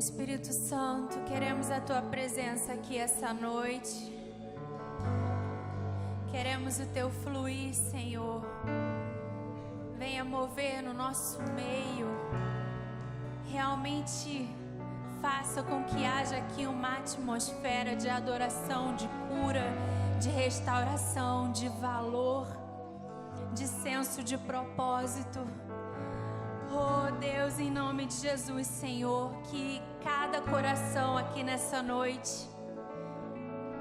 Espírito Santo, queremos a Tua presença aqui essa noite. Queremos o Teu fluir, Senhor. Venha mover no nosso meio. Realmente faça com que haja aqui uma atmosfera de adoração, de cura, de restauração, de valor, de senso de propósito. Oh Deus, em nome de Jesus, Senhor, que cada coração aqui nessa noite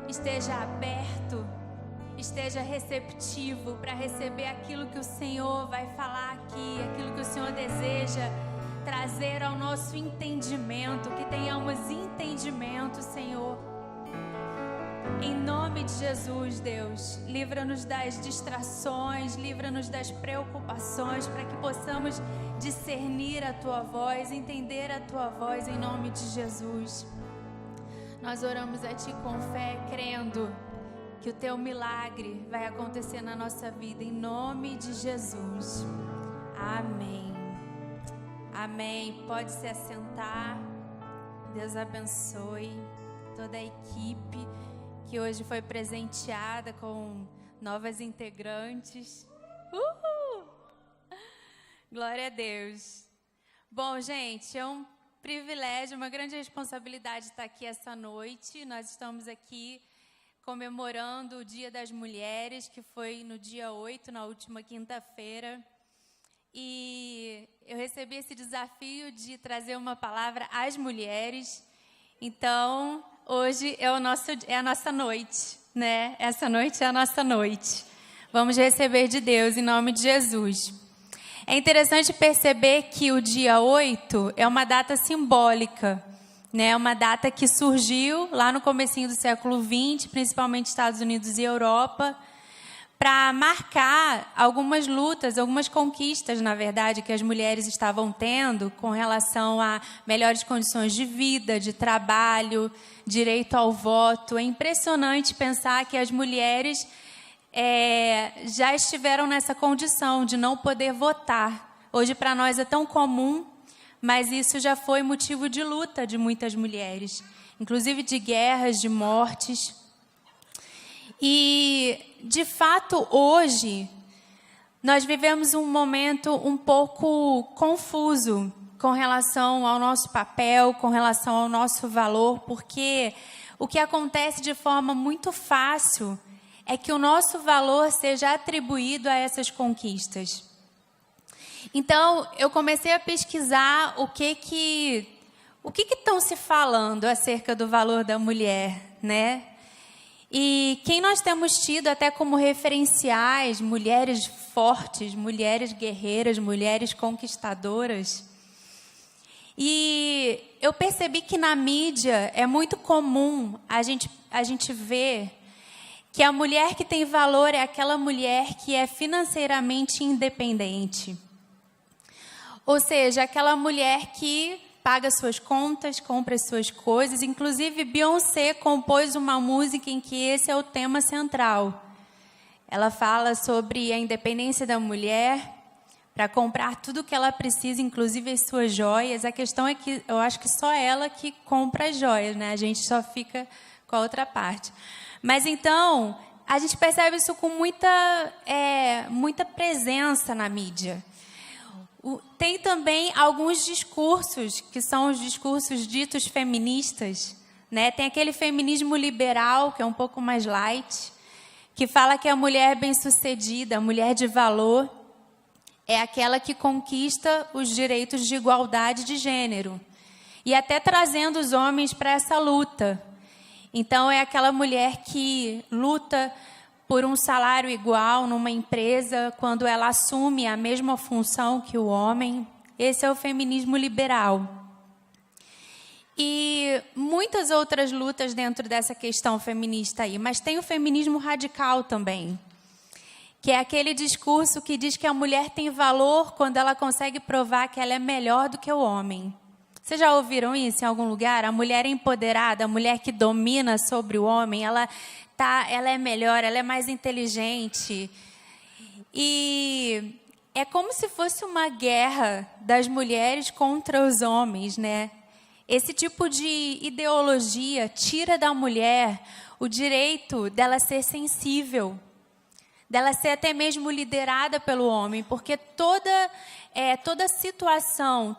esteja aberto, esteja receptivo para receber aquilo que o Senhor vai falar aqui, aquilo que o Senhor deseja trazer ao nosso entendimento, que tenhamos entendimento, Senhor. Em nome de Jesus, Deus, livra-nos das distrações, livra-nos das preocupações, para que possamos discernir a Tua voz, entender a Tua voz, em nome de Jesus. Nós oramos a Ti com fé, crendo que o Teu milagre vai acontecer na nossa vida, em nome de Jesus. Amém. Amém. Pode se assentar. Deus abençoe toda a equipe que hoje foi presenteada com novas integrantes. Glória a Deus. Bom, gente, é um privilégio, uma grande responsabilidade estar aqui essa noite. Nós estamos aqui comemorando o Dia das Mulheres, que foi no dia 8, na última quinta-feira. E eu recebi esse desafio de trazer uma palavra às mulheres. Então, hoje é a nossa noite, né? Essa noite é a nossa noite. Vamos receber de Deus em nome de Jesus. É interessante perceber que o dia 8 é uma data simbólica, né? Uma data que surgiu lá no comecinho do século XX, principalmente Estados Unidos e Europa, para marcar algumas lutas, algumas conquistas, na verdade, que as mulheres estavam tendo com relação a melhores condições de vida, de trabalho, direito ao voto. É impressionante pensar que as mulheres já estiveram nessa condição de não poder votar. Hoje, para nós, é tão comum, mas isso já foi motivo de luta de muitas mulheres, inclusive de guerras, de mortes. E, de fato, hoje, nós vivemos um momento um pouco confuso com relação ao nosso papel, com relação ao nosso valor, porque o que acontece de forma muito fácil é que o nosso valor seja atribuído a essas conquistas. Então, eu comecei a pesquisar o que estão se falando acerca do valor da mulher, né? E quem nós temos tido até como referenciais, mulheres fortes, mulheres guerreiras, mulheres conquistadoras. E eu percebi que na mídia é muito comum a gente ver que a mulher que tem valor é aquela mulher que é financeiramente independente. Ou seja, aquela mulher que paga suas contas, compra suas coisas. Inclusive, Beyoncé compôs uma música em que esse é o tema central. Ela fala sobre a independência da mulher para comprar tudo o que ela precisa, inclusive as suas joias. A questão é que eu acho que só ela que compra as joias, né? A gente só fica com a outra parte. Mas então, a gente percebe isso com muita presença na mídia. Tem também alguns discursos, que são os discursos ditos feministas, né? Tem aquele feminismo liberal, que é um pouco mais light, que fala que a mulher bem-sucedida, a mulher de valor, é aquela que conquista os direitos de igualdade de gênero. E até trazendo os homens para essa luta. Então, é aquela mulher que luta por um salário igual numa empresa, quando ela assume a mesma função que o homem. Esse é o feminismo liberal. E muitas outras lutas dentro dessa questão feminista aí, mas tem o feminismo radical também, que é aquele discurso que diz que a mulher tem valor quando ela consegue provar que ela é melhor do que o homem. Vocês já ouviram isso em algum lugar? A mulher empoderada, a mulher que domina sobre o homem, ela é melhor, ela é mais inteligente. E é como se fosse uma guerra das mulheres contra os homens, né? Esse tipo de ideologia tira da mulher o direito dela ser sensível, dela ser até mesmo liderada pelo homem, porque toda situação,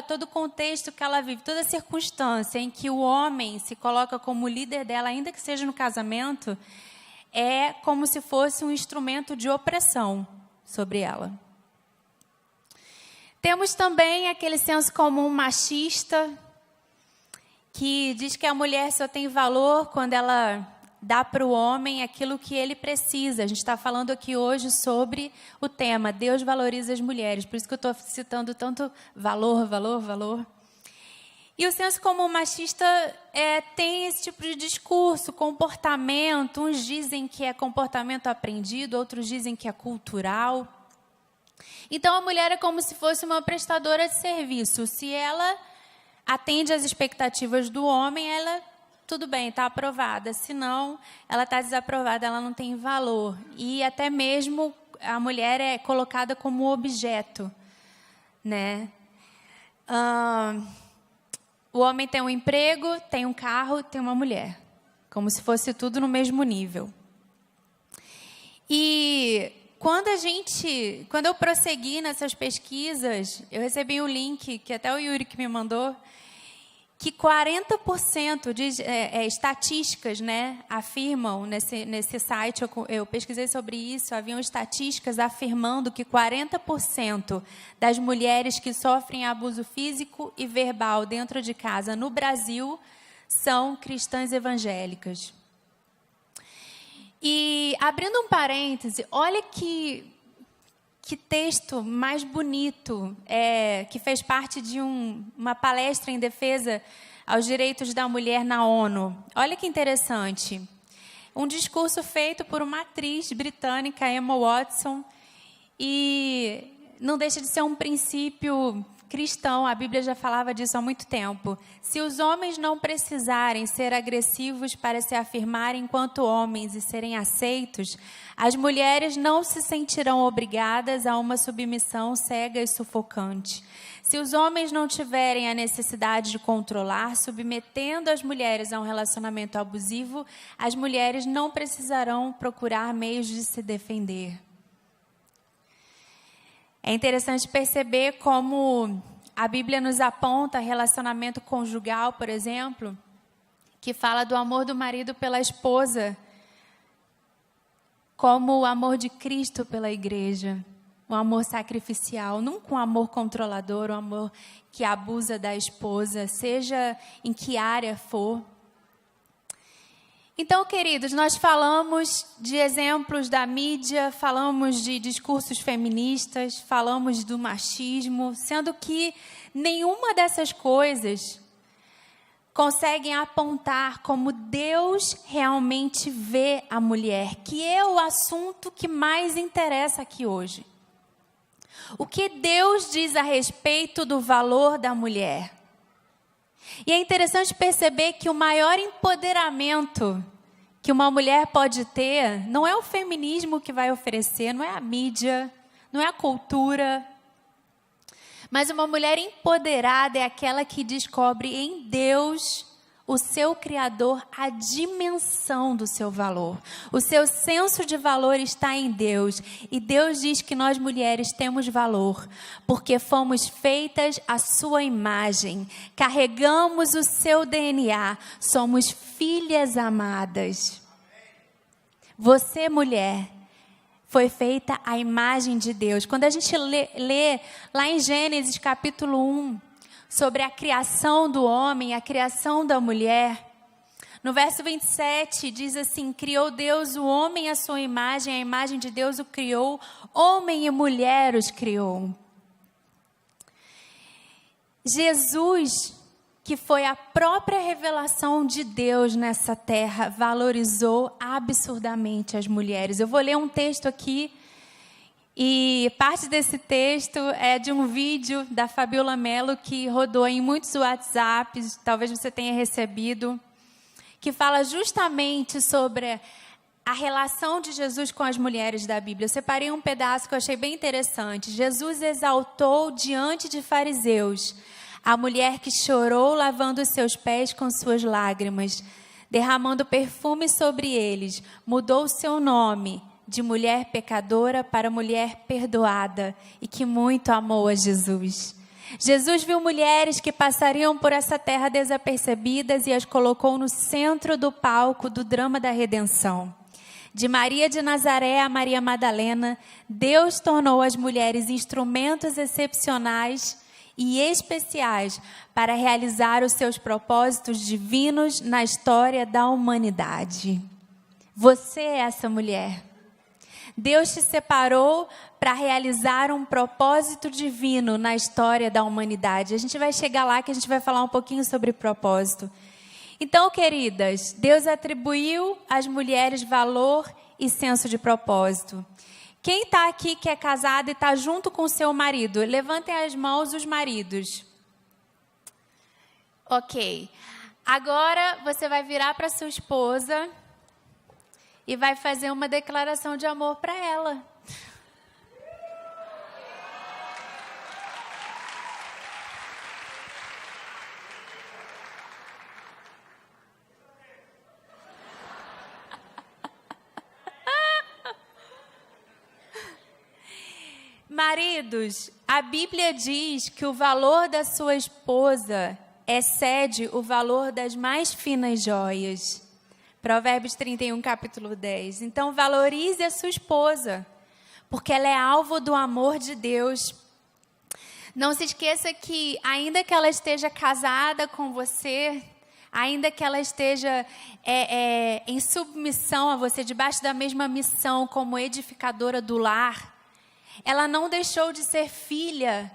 todo contexto que ela vive, toda circunstância em que o homem se coloca como líder dela, ainda que seja no casamento, é como se fosse um instrumento de opressão sobre ela. Temos também aquele senso comum machista, que diz que a mulher só tem valor quando ela dá para o homem aquilo que ele precisa. A gente está falando aqui hoje sobre o tema Deus valoriza as mulheres. Por isso que eu estou citando tanto valor, valor, valor. E o senso comum machista tem esse tipo de discurso, comportamento. Uns dizem que é comportamento aprendido, outros dizem que é cultural. Então, a mulher é como se fosse uma prestadora de serviço. Se ela atende às expectativas do homem, ela, tudo bem, está aprovada. Se não, ela está desaprovada, ela não tem valor. E até mesmo a mulher é colocada como objeto, né? O homem tem um emprego, tem um carro, tem uma mulher. Como se fosse tudo no mesmo nível. E quando eu prossegui nessas pesquisas, eu recebi um link, que até o Yuri que me mandou, que 40% de estatísticas, né, afirmam, nesse site, eu pesquisei sobre isso, haviam estatísticas afirmando que 40% das mulheres que sofrem abuso físico e verbal dentro de casa no Brasil são cristãs evangélicas. E, abrindo um parêntese, olha que texto mais bonito, que fez parte de uma palestra em defesa aos direitos da mulher na ONU. Olha que interessante. Um discurso feito por uma atriz britânica, Emma Watson, e não deixa de ser um princípio cristão, a Bíblia já falava disso há muito tempo. Se os homens não precisarem ser agressivos para se afirmarem enquanto homens e serem aceitos, as mulheres não se sentirão obrigadas a uma submissão cega e sufocante. Se os homens não tiverem a necessidade de controlar, submetendo as mulheres a um relacionamento abusivo, as mulheres não precisarão procurar meios de se defender. É interessante perceber como a Bíblia nos aponta relacionamento conjugal, por exemplo, que fala do amor do marido pela esposa, como o amor de Cristo pela igreja, um amor sacrificial, nunca um amor controlador, um amor que abusa da esposa, seja em que área for. Então, queridos, nós falamos de exemplos da mídia, falamos de discursos feministas, falamos do machismo, sendo que nenhuma dessas coisas conseguem apontar como Deus realmente vê a mulher, que é o assunto que mais interessa aqui hoje. O que Deus diz a respeito do valor da mulher? E é interessante perceber que o maior empoderamento que uma mulher pode ter não é o feminismo que vai oferecer, não é a mídia, não é a cultura. Mas uma mulher empoderada é aquela que descobre em Deus, o seu Criador, a dimensão do seu valor. O seu senso de valor está em Deus. E Deus diz que nós mulheres temos valor, porque fomos feitas à sua imagem. Carregamos o seu DNA. Somos filhas amadas. Você, mulher, foi feita à imagem de Deus. Quando a gente lê lá em Gênesis capítulo 1, sobre a criação do homem, a criação da mulher, no verso 27 diz assim: criou Deus o homem à sua imagem, a imagem de Deus o criou, homem e mulher os criou. Jesus, que foi a própria revelação de Deus nessa terra, valorizou absurdamente as mulheres. Eu vou ler um texto aqui, e parte desse texto é de um vídeo da Fabiola Mello, que rodou em muitos WhatsApps, talvez você tenha recebido, que fala justamente sobre a relação de Jesus com as mulheres da Bíblia. Eu separei um pedaço que eu achei bem interessante. Jesus exaltou diante de fariseus A mulher que chorou lavando os seus pés com suas lágrimas, derramando perfume sobre eles, mudou seu nome de mulher pecadora para mulher perdoada e que muito amou a Jesus. Jesus viu mulheres que passariam por essa terra desapercebidas e as colocou no centro do palco do drama da redenção. De Maria de Nazaré a Maria Madalena, Deus tornou as mulheres instrumentos excepcionais e especiais para realizar os seus propósitos divinos na história da humanidade. Você é essa mulher. Deus te separou para realizar um propósito divino na história da humanidade. A gente vai chegar lá que a gente vai falar um pouquinho sobre propósito. Então, queridas, Deus atribuiu às mulheres valor e senso de propósito. Quem está aqui que é casado e está junto com o seu marido? Levantem as mãos os maridos. Ok. Agora você vai virar para sua esposa e vai fazer uma declaração de amor para ela. Maridos, a Bíblia diz que o valor da sua esposa excede o valor das mais finas joias. Provérbios 31, capítulo 10. Então, valorize a sua esposa, porque ela é alvo do amor de Deus. Não se esqueça que, ainda que ela esteja casada com você, ainda que ela esteja em submissão a você, debaixo da mesma missão como edificadora do lar, ela não deixou de ser filha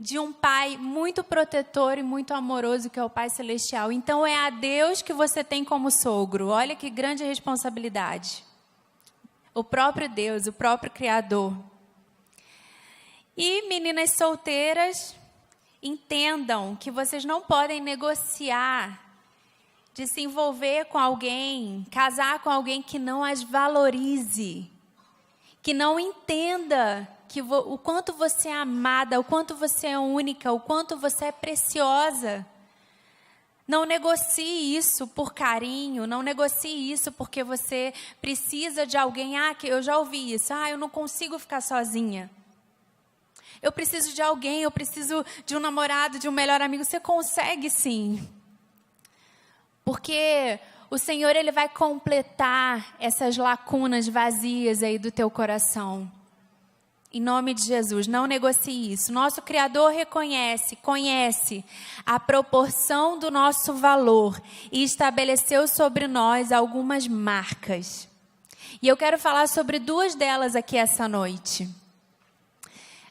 de um pai muito protetor e muito amoroso, que é o Pai Celestial. Então, é a Deus que você tem como sogro. Olha que grande responsabilidade. O próprio Deus, o próprio Criador. E, meninas solteiras, entendam que vocês não podem negociar de se envolver com alguém, casar com alguém que não as valorize, que não entenda o quanto você é amada, o quanto você é única, o quanto você é preciosa. Não negocie isso por carinho, não negocie isso porque você precisa de alguém. Que eu já ouvi isso. Eu não consigo ficar sozinha. Eu preciso de alguém, eu preciso de um namorado, de um melhor amigo. Você consegue sim. Porque o Senhor, Ele vai completar essas lacunas vazias aí do teu coração. Em nome de Jesus, não negocie isso. Nosso Criador conhece a proporção do nosso valor e estabeleceu sobre nós algumas marcas. E eu quero falar sobre duas delas aqui essa noite.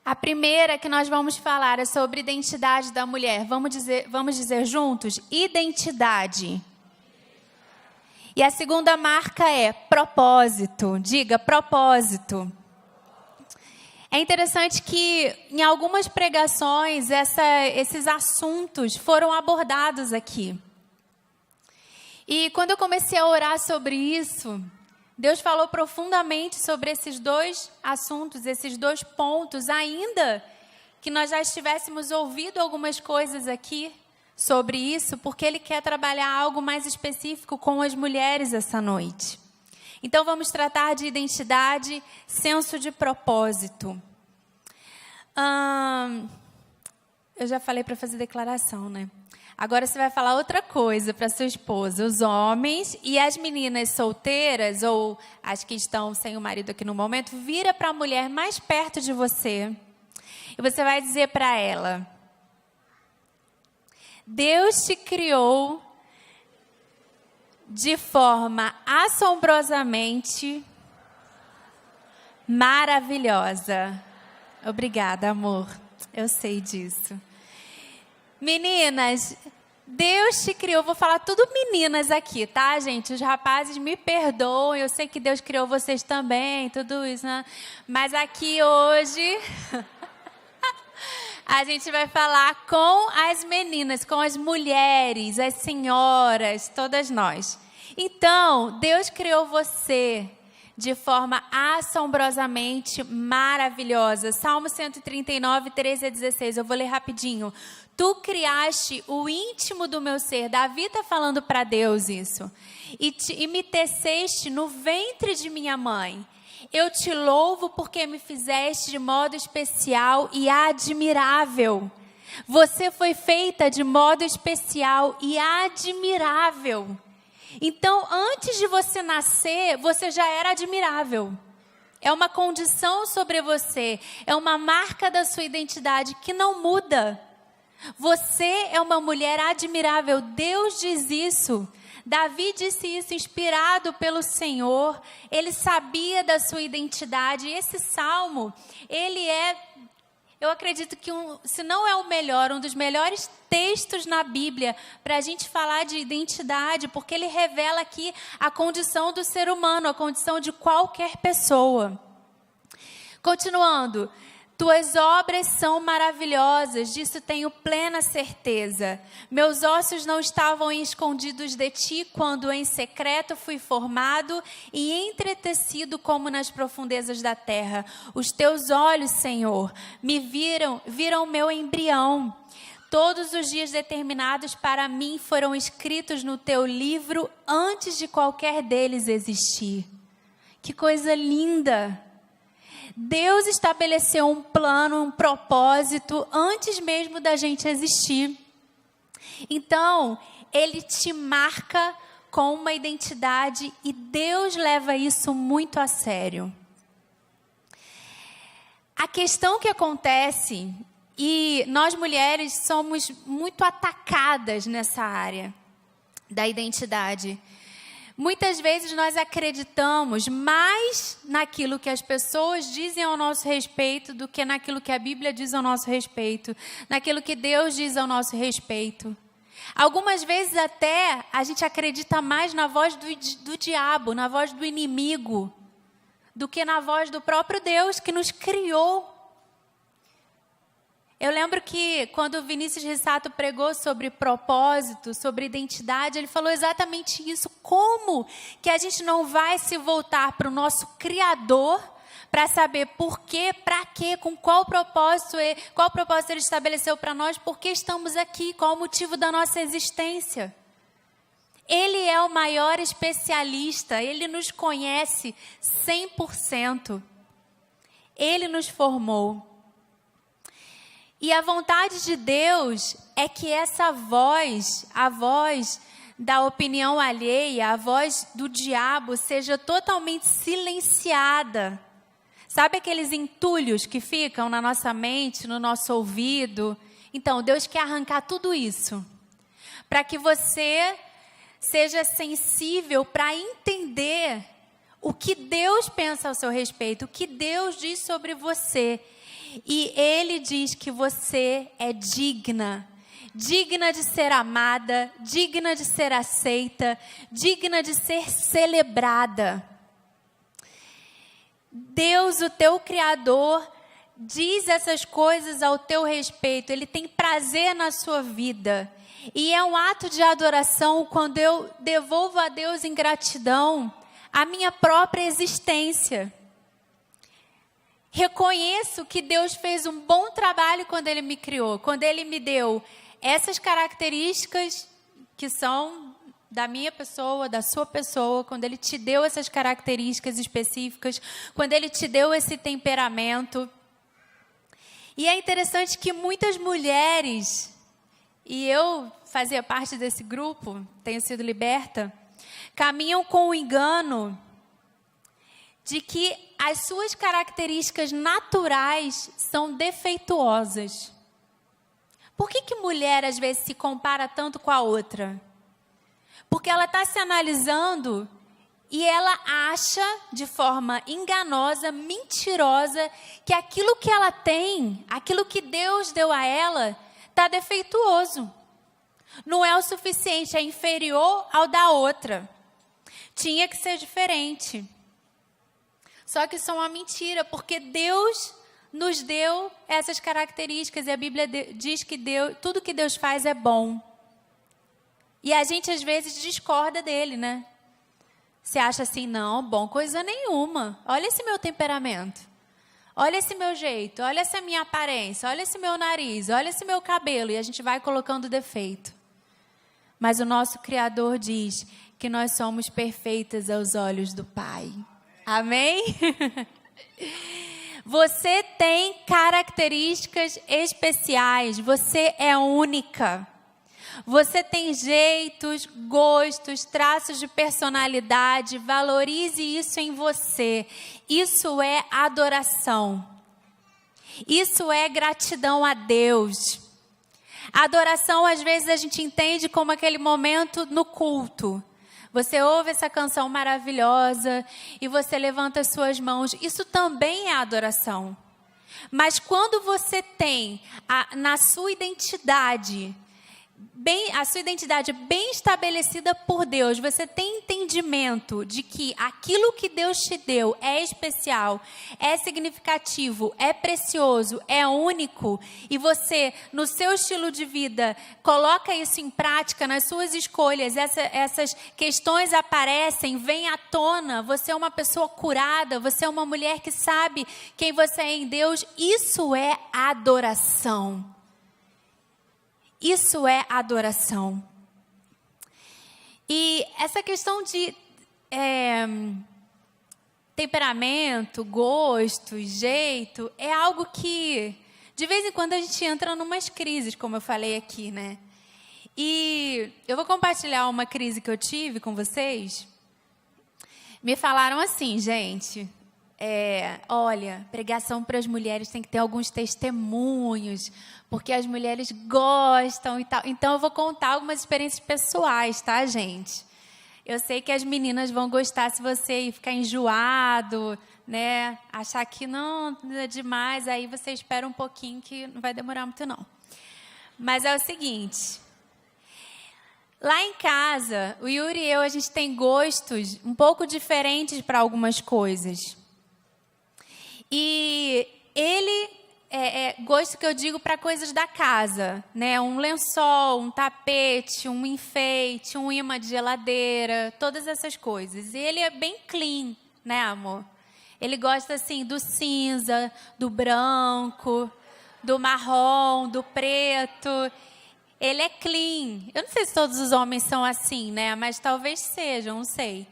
A primeira que nós vamos falar é sobre identidade da mulher. Vamos dizer juntos? Identidade. E a segunda marca é propósito. Diga, propósito. É interessante que em algumas pregações esses assuntos foram abordados aqui. E quando eu comecei a orar sobre isso, Deus falou profundamente sobre esses dois assuntos, esses dois pontos, ainda que nós já estivéssemos ouvido algumas coisas aqui sobre isso, porque Ele quer trabalhar algo mais específico com as mulheres essa noite. Então, vamos tratar de identidade, senso de propósito. Eu já falei para fazer declaração, né? Agora você vai falar outra coisa para sua esposa. Os homens e as meninas solteiras, ou as que estão sem o marido aqui no momento, vira para a mulher mais perto de você. E você vai dizer para ela: Deus te criou de forma assombrosamente maravilhosa. Obrigada, amor. Eu sei disso. Meninas, Deus te criou. Vou falar tudo meninas aqui, tá, gente? Os rapazes me perdoem. Eu sei que Deus criou vocês também, tudo isso, né? Mas aqui hoje a gente vai falar com as meninas, com as mulheres, as senhoras, todas nós. Então, Deus criou você de forma assombrosamente maravilhosa. Salmo 139, 13 a 16. Eu vou ler rapidinho. Tu criaste o íntimo do meu ser. Davi está falando para Deus isso. E me teceste no ventre de minha mãe. Eu te louvo porque me fizeste de modo especial e admirável. Você foi feita de modo especial e admirável. Então, antes de você nascer, você já era admirável. É uma condição sobre você, é uma marca da sua identidade que não muda. Você é uma mulher admirável, Deus diz isso. Davi disse isso inspirado pelo Senhor, ele sabia da sua identidade. E esse salmo, ele eu acredito que se não é o melhor, um dos melhores textos na Bíblia para a gente falar de identidade, porque ele revela aqui a condição do ser humano, a condição de qualquer pessoa. Continuando. Tuas obras são maravilhosas, disso tenho plena certeza. Meus ossos não estavam escondidos de ti, quando em secreto fui formado e entretecido como nas profundezas da terra. Os teus olhos, Senhor, me viram meu embrião. Todos os dias determinados para mim foram escritos no teu livro antes de qualquer deles existir. Que coisa linda! Deus estabeleceu um plano, um propósito, antes mesmo da gente existir. Então, Ele te marca com uma identidade e Deus leva isso muito a sério. A questão que acontece, e nós mulheres somos muito atacadas nessa área da identidade. Muitas vezes nós acreditamos mais naquilo que as pessoas dizem ao nosso respeito do que naquilo que a Bíblia diz ao nosso respeito, naquilo que Deus diz ao nosso respeito. Algumas vezes até a gente acredita mais na voz do diabo, na voz do inimigo, do que na voz do próprio Deus que nos criou. Eu lembro que quando o Vinícius Rissato pregou sobre propósito, sobre identidade, ele falou exatamente isso. Como que a gente não vai se voltar para o nosso Criador para saber por quê, para quê, com qual propósito ele estabeleceu para nós, por que estamos aqui, qual o motivo da nossa existência. Ele é o maior especialista, ele nos conhece 100%. Ele nos formou. E a vontade de Deus é que essa voz, a voz da opinião alheia, a voz do diabo, seja totalmente silenciada. Sabe aqueles entulhos que ficam na nossa mente, no nosso ouvido? Então, Deus quer arrancar tudo isso, para que você seja sensível para entender o que Deus pensa ao seu respeito, o que Deus diz sobre você. E Ele diz que você é digna de ser amada, digna de ser aceita, digna de ser celebrada. Deus, o teu Criador, diz essas coisas ao teu respeito. Ele tem prazer na sua vida. E é um ato de adoração quando eu devolvo a Deus em gratidão a minha própria existência. Reconheço que Deus fez um bom trabalho quando Ele me criou, quando Ele me deu essas características que são da minha pessoa, da sua pessoa, quando Ele te deu essas características específicas, quando Ele te deu esse temperamento. E é interessante que muitas mulheres, e eu fazia parte desse grupo, tenho sido liberta, caminham com o engano de que as suas características naturais são defeituosas. Por que mulher às vezes se compara tanto com a outra? Porque ela está se analisando e ela acha de forma enganosa, mentirosa, que aquilo que ela tem, aquilo que Deus deu a ela, está defeituoso. Não é o suficiente, é inferior ao da outra. Tinha que ser diferente. Só que isso é uma mentira, porque Deus nos deu essas características. E a Bíblia diz que tudo que Deus faz é bom. E a gente às vezes discorda dele, né? Você acha assim, não, bom coisa nenhuma. Olha esse meu temperamento. Olha esse meu jeito, olha essa minha aparência, olha esse meu nariz, olha esse meu cabelo. E a gente vai colocando defeito. Mas o nosso Criador diz que nós somos perfeitas aos olhos do Pai. Amém? Você tem características especiais. Você é única. Você tem jeitos, gostos, traços de personalidade. Valorize isso em você. Isso é adoração. Isso é gratidão a Deus. A adoração, às vezes, a gente entende como aquele momento no culto. Você ouve essa canção maravilhosa e você levanta as suas mãos. Isso também é adoração. Mas quando você tem na sua identidade... a sua identidade bem estabelecida por Deus, você tem entendimento de que aquilo que Deus te deu é especial, é significativo, é precioso, é único, e você, no seu estilo de vida, coloca isso em prática nas suas escolhas, essas questões aparecem, vêm à tona, você é uma pessoa curada, você é uma mulher que sabe quem você é em Deus, isso é adoração. Isso é adoração. E essa questão de temperamento, gosto, jeito, é algo que, de vez em quando, a gente entra numas crises, como eu falei aqui, né? E eu vou compartilhar uma crise que eu tive com vocês. Me falaram assim, gente... olha, pregação para as mulheres tem que ter alguns testemunhos, porque as mulheres gostam e tal. Então, eu vou contar algumas experiências pessoais, tá, gente? Eu sei que as meninas vão gostar se você ficar enjoado, né? Achar que não é demais, aí você espera um pouquinho que não vai demorar muito, não. Mas é o seguinte... Lá em casa, o Yuri e eu, a gente tem gostos um pouco diferentes para algumas coisas. E ele, gosto que eu digo para coisas da casa, né? Um lençol, um tapete, um enfeite, um imã de geladeira, todas essas coisas. E ele é bem clean, né, amor? Ele gosta, assim, do cinza, do branco, do marrom, do preto. Ele é clean. Eu não sei se todos os homens são assim, né? Mas talvez sejam, não sei.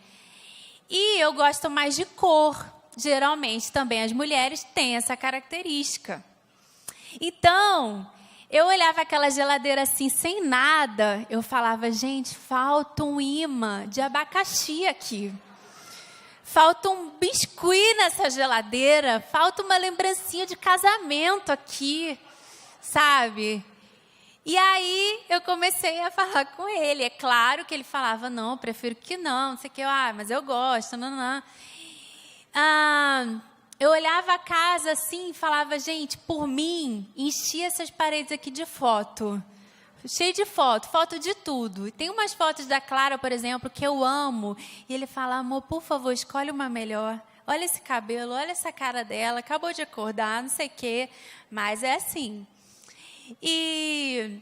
E eu gosto mais de cor. Geralmente, também as mulheres têm essa característica. Então, eu olhava aquela geladeira assim, sem nada. Eu falava, gente, falta um imã de abacaxi aqui. Falta um biscuit nessa geladeira. Falta uma lembrancinha de casamento aqui, sabe? E aí, eu comecei a falar com ele. É claro que ele falava, não, prefiro que não sei o que. Mas eu gosto, não. Eu olhava a casa assim e falava, gente, por mim, enchia essas paredes aqui de foto. Cheio de foto de tudo. E tem umas fotos da Clara, por exemplo, que eu amo. E ele fala, amor, por favor, escolhe uma melhor. Olha esse cabelo, olha essa cara dela, acabou de acordar, não sei o quê. Mas é assim. E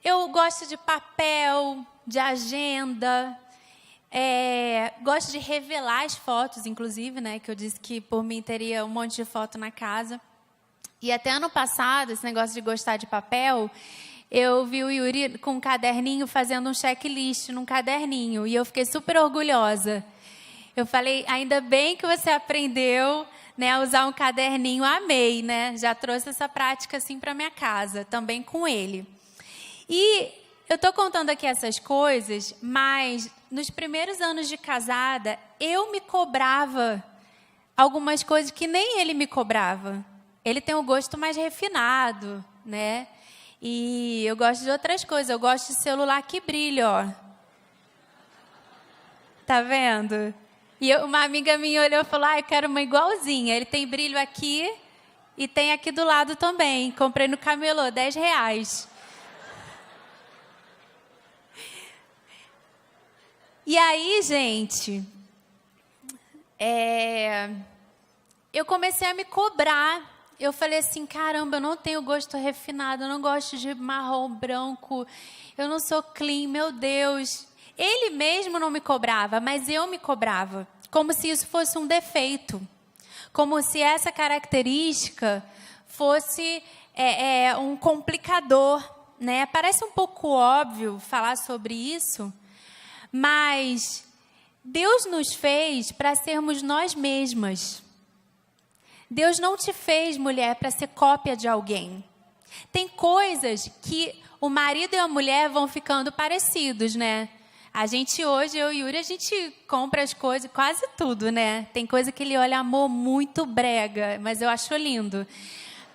eu gosto de papel, de agenda. Gosto de revelar as fotos, inclusive, né? Que eu disse que por mim teria um monte de foto na casa. E até ano passado, esse negócio de gostar de papel, eu vi o Yuri com um caderninho fazendo um checklist num caderninho. E eu fiquei super orgulhosa. Eu falei, ainda bem que você aprendeu, né, a usar um caderninho. Amei, né? Já trouxe essa prática assim para minha casa, também com ele. E eu estou contando aqui essas coisas, mas nos primeiros anos de casada, eu me cobrava algumas coisas que nem ele me cobrava. Ele tem um gosto mais refinado, né? E eu gosto de outras coisas. Eu gosto de celular que brilha, ó. Tá vendo? E uma amiga minha olhou e falou, eu quero uma igualzinha. Ele tem brilho aqui e tem aqui do lado também. Comprei no camelô, R$10. E aí, gente, eu comecei a me cobrar. Eu falei assim, caramba, eu não tenho gosto refinado, eu não gosto de marrom, branco, eu não sou clean, meu Deus. Ele mesmo não me cobrava, mas eu me cobrava, como se isso fosse um defeito. como se essa característica fosse um complicador, né? Parece um pouco óbvio falar sobre isso, mas Deus nos fez para sermos nós mesmas. Deus não te fez, mulher, para ser cópia de alguém. Tem coisas que o marido e a mulher vão ficando parecidos, né? A gente hoje, eu e Yuri, a gente compra as coisas, quase tudo, né? Tem coisa que ele olha, amor, muito brega, mas eu acho lindo.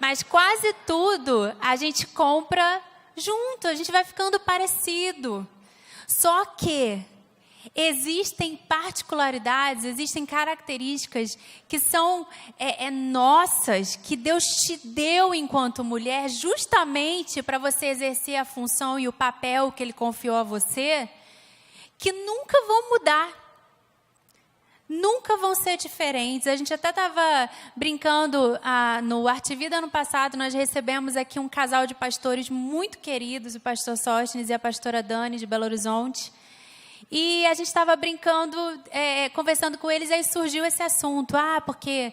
Mas quase tudo a gente compra junto, a gente vai ficando parecido. Só que existem particularidades, existem características que são nossas, que Deus te deu enquanto mulher, justamente para você exercer a função e o papel que Ele confiou a você, que nunca vão mudar, nunca vão ser diferentes. A gente até estava brincando, no Arte Vida ano passado, nós recebemos aqui um casal de pastores muito queridos, o pastor Sóstenes e a pastora Dani, de Belo Horizonte. E a gente estava brincando, conversando com eles, aí surgiu esse assunto. Porque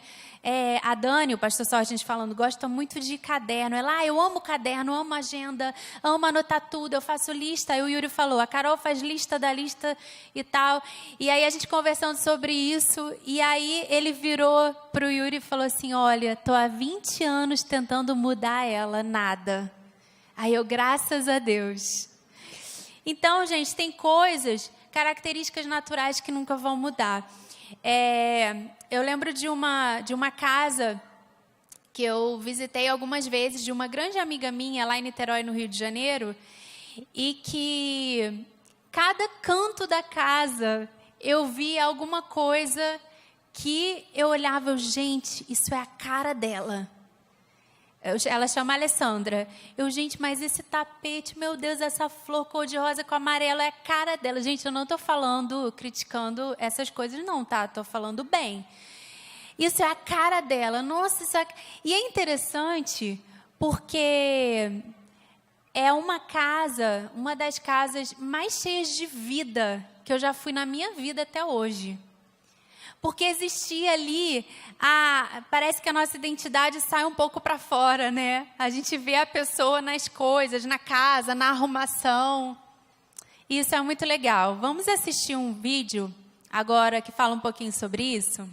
a Dani, o pastor Sóstenes falando, gosta muito de caderno. Ela, eu amo caderno, amo agenda, amo anotar tudo, eu faço lista. Aí o Yuri falou, a Carol faz lista da lista e tal. E aí a gente conversando sobre isso, e aí ele virou para o Yuri e falou assim, olha, estou há 20 anos tentando mudar ela, nada. Aí eu, graças a Deus. Então, gente, tem coisas, características naturais que nunca vão mudar. Eu lembro de uma casa que eu visitei algumas vezes, de uma grande amiga minha lá em Niterói, no Rio de Janeiro, e que cada canto da casa eu via alguma coisa que eu olhava, gente, isso é a cara dela. Ela chama Alessandra. Gente, mas esse tapete, meu Deus, essa flor cor-de-rosa com amarelo é a cara dela. Gente, eu não estou falando, criticando essas coisas, não, tá? Estou falando bem. Isso é a cara dela. Nossa, isso é... E é interessante porque é uma casa, uma das casas mais cheias de vida que eu já fui na minha vida até hoje. Porque existia ali, parece que a nossa identidade sai um pouco para fora, né? A gente vê a pessoa nas coisas, na casa, na arrumação. Isso é muito legal. Vamos assistir um vídeo agora que fala um pouquinho sobre isso?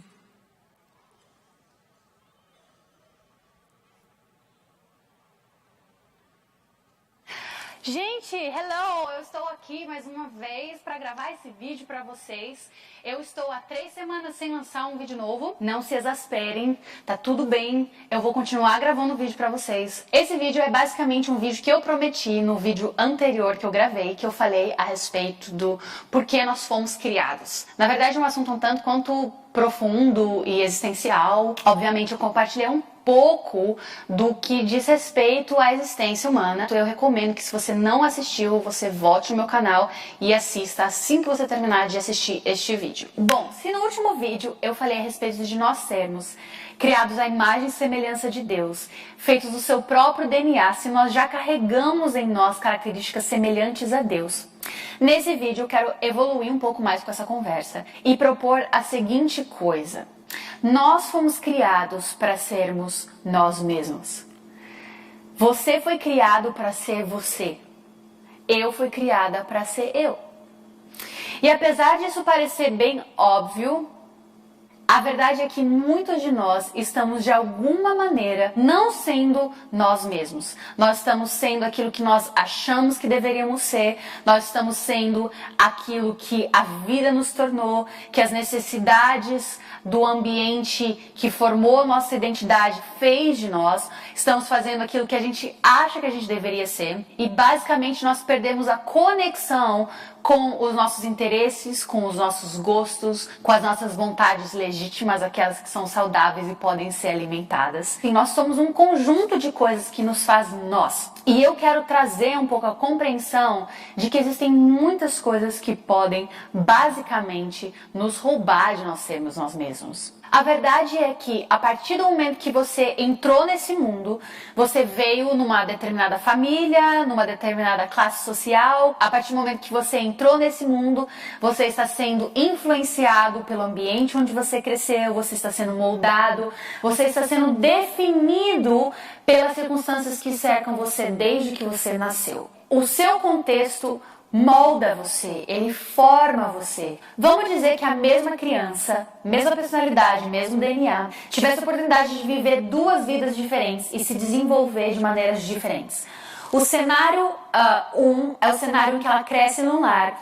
Gente, hello! Eu estou aqui mais uma vez para gravar esse vídeo para vocês. Eu estou há 3 semanas sem lançar um vídeo novo. Não se exasperem, tá tudo bem. Eu vou continuar gravando o vídeo para vocês. Esse vídeo é basicamente um vídeo que eu prometi no vídeo anterior que eu gravei, que eu falei a respeito do porquê nós fomos criados. Na verdade, é um assunto um tanto quanto profundo e existencial. Obviamente, eu compartilhei um pouco do que diz respeito à existência humana. Eu recomendo que, se você não assistiu, você volte no meu canal e assista assim que você terminar de assistir este vídeo. Bom, se no último vídeo eu falei a respeito de nós sermos criados à imagem e semelhança de Deus, feitos do seu próprio DNA, se nós já carregamos em nós características semelhantes a Deus, nesse vídeo eu quero evoluir um pouco mais com essa conversa e propor a seguinte coisa. Nós fomos criados para sermos nós mesmos. Você foi criado para ser você. Eu fui criada para ser eu. E apesar disso parecer bem óbvio, a verdade é que muitos de nós estamos de alguma maneira não sendo nós mesmos. Nós estamos sendo aquilo que nós achamos que deveríamos ser. Nós estamos sendo aquilo que a vida nos tornou, que as necessidades do ambiente que formou a nossa identidade fez de nós. Estamos fazendo aquilo que a gente acha que a gente deveria ser. E basicamente nós perdemos a conexão com os nossos interesses, com os nossos gostos, com as nossas vontades legítimas, aquelas que são saudáveis e podem ser alimentadas. E nós somos um conjunto de coisas que nos faz nós. E eu quero trazer um pouco a compreensão de que existem muitas coisas que podem basicamente nos roubar de nós sermos nós mesmos. A verdade é que, a partir do momento que você entrou nesse mundo, você veio numa determinada família, numa determinada classe social. A partir do momento que você entrou nesse mundo, você está sendo influenciado pelo ambiente onde você cresceu, você está sendo moldado, você está sendo definido pelas circunstâncias que cercam você desde que você nasceu. O seu contexto molda você, ele forma você. Vamos dizer que a mesma criança, mesma personalidade, mesmo DNA, tivesse a oportunidade de viver duas vidas diferentes e se desenvolver de maneiras diferentes. O cenário 1 é o cenário em que ela cresce num lar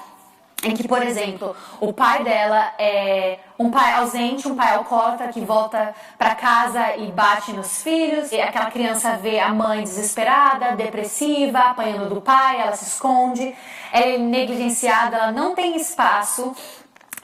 em que, por exemplo, o pai dela é um pai ausente, um pai alcoólatra que volta para casa e bate nos filhos, e aquela criança vê a mãe desesperada, depressiva, apanhando do pai, ela se esconde, ela é negligenciada, ela não tem espaço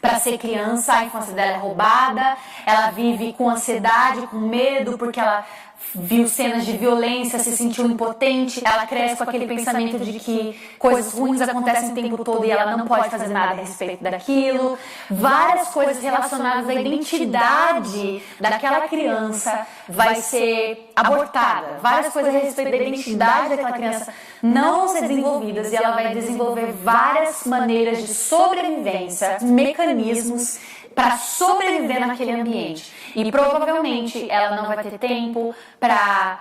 para ser criança, a infância dela é roubada, ela vive com ansiedade, com medo, porque ela viu cenas de violência, se sentiu impotente, ela cresce com aquele pensamento de que coisas ruins acontecem o tempo todo e ela não pode fazer nada a respeito daquilo. Várias coisas relacionadas à identidade daquela criança vai ser abortada. Várias coisas a respeito da identidade daquela criança não vão ser desenvolvidas e ela vai desenvolver várias maneiras de sobrevivência, mecanismos para sobreviver naquele ambiente. E provavelmente ela não vai ter tempo para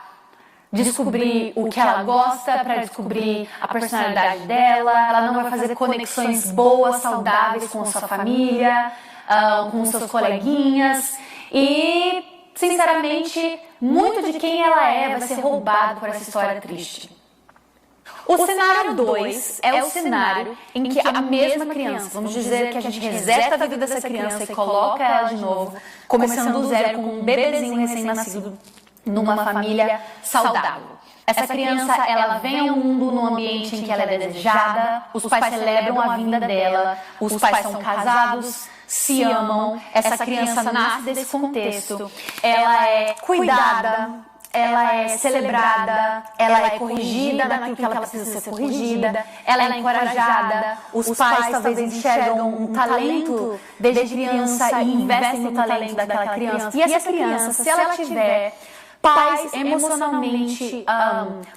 descobrir o que ela gosta, para descobrir a personalidade dela, ela não vai fazer conexões boas, saudáveis com a sua família, com os seus coleguinhas e, sinceramente, muito de quem ela é vai ser roubado por essa história triste. O cenário 2 é o cenário em que a mesma criança, vamos dizer que a gente reseta a vida dessa criança e coloca ela de novo, começando do zero com um bebezinho recém-nascido numa família saudável. Essa criança, ela vem ao mundo num ambiente em que ela é desejada, os pais celebram a vinda dela, os pais são casados, se amam, essa criança nasce desse contexto, ela é cuidada, ela é celebrada, ela é corrigida naquilo que ela precisa ser corrigida, ela é encorajada, os pais talvez enxergam um talento desde criança e investem no talento daquela criança. E essa criança, se ela tiver pais emocionalmente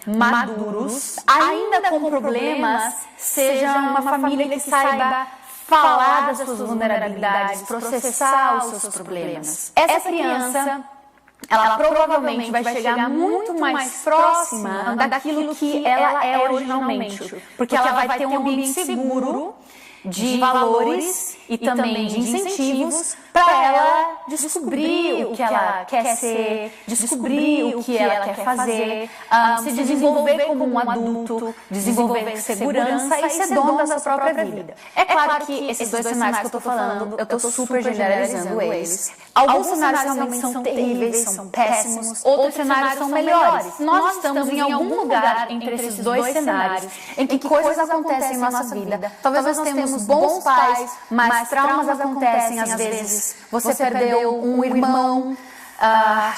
maduros, ainda com problemas, seja uma família que saiba falar das suas vulnerabilidades, processar os seus problemas. Essa criança, ela provavelmente vai chegar muito mais próxima daquilo que ela é originalmente, porque ela vai ter um ambiente seguro de valores e também de incentivos para ela descobrir o que ela quer ser, descobrir o que ela quer fazer, se desenvolver como um adulto, desenvolver segurança e ser dona da sua própria vida. É claro que esses dois cenários que eu estou falando, eu estou super generalizando eles. Alguns cenários realmente são terríveis, são péssimos, outros cenários são melhores. Nós estamos em algum lugar entre esses dois cenários em que coisas acontecem em nossa vida. Talvez nós tenhamos bons pais, mas traumas acontecem às vezes. Você perdeu um irmão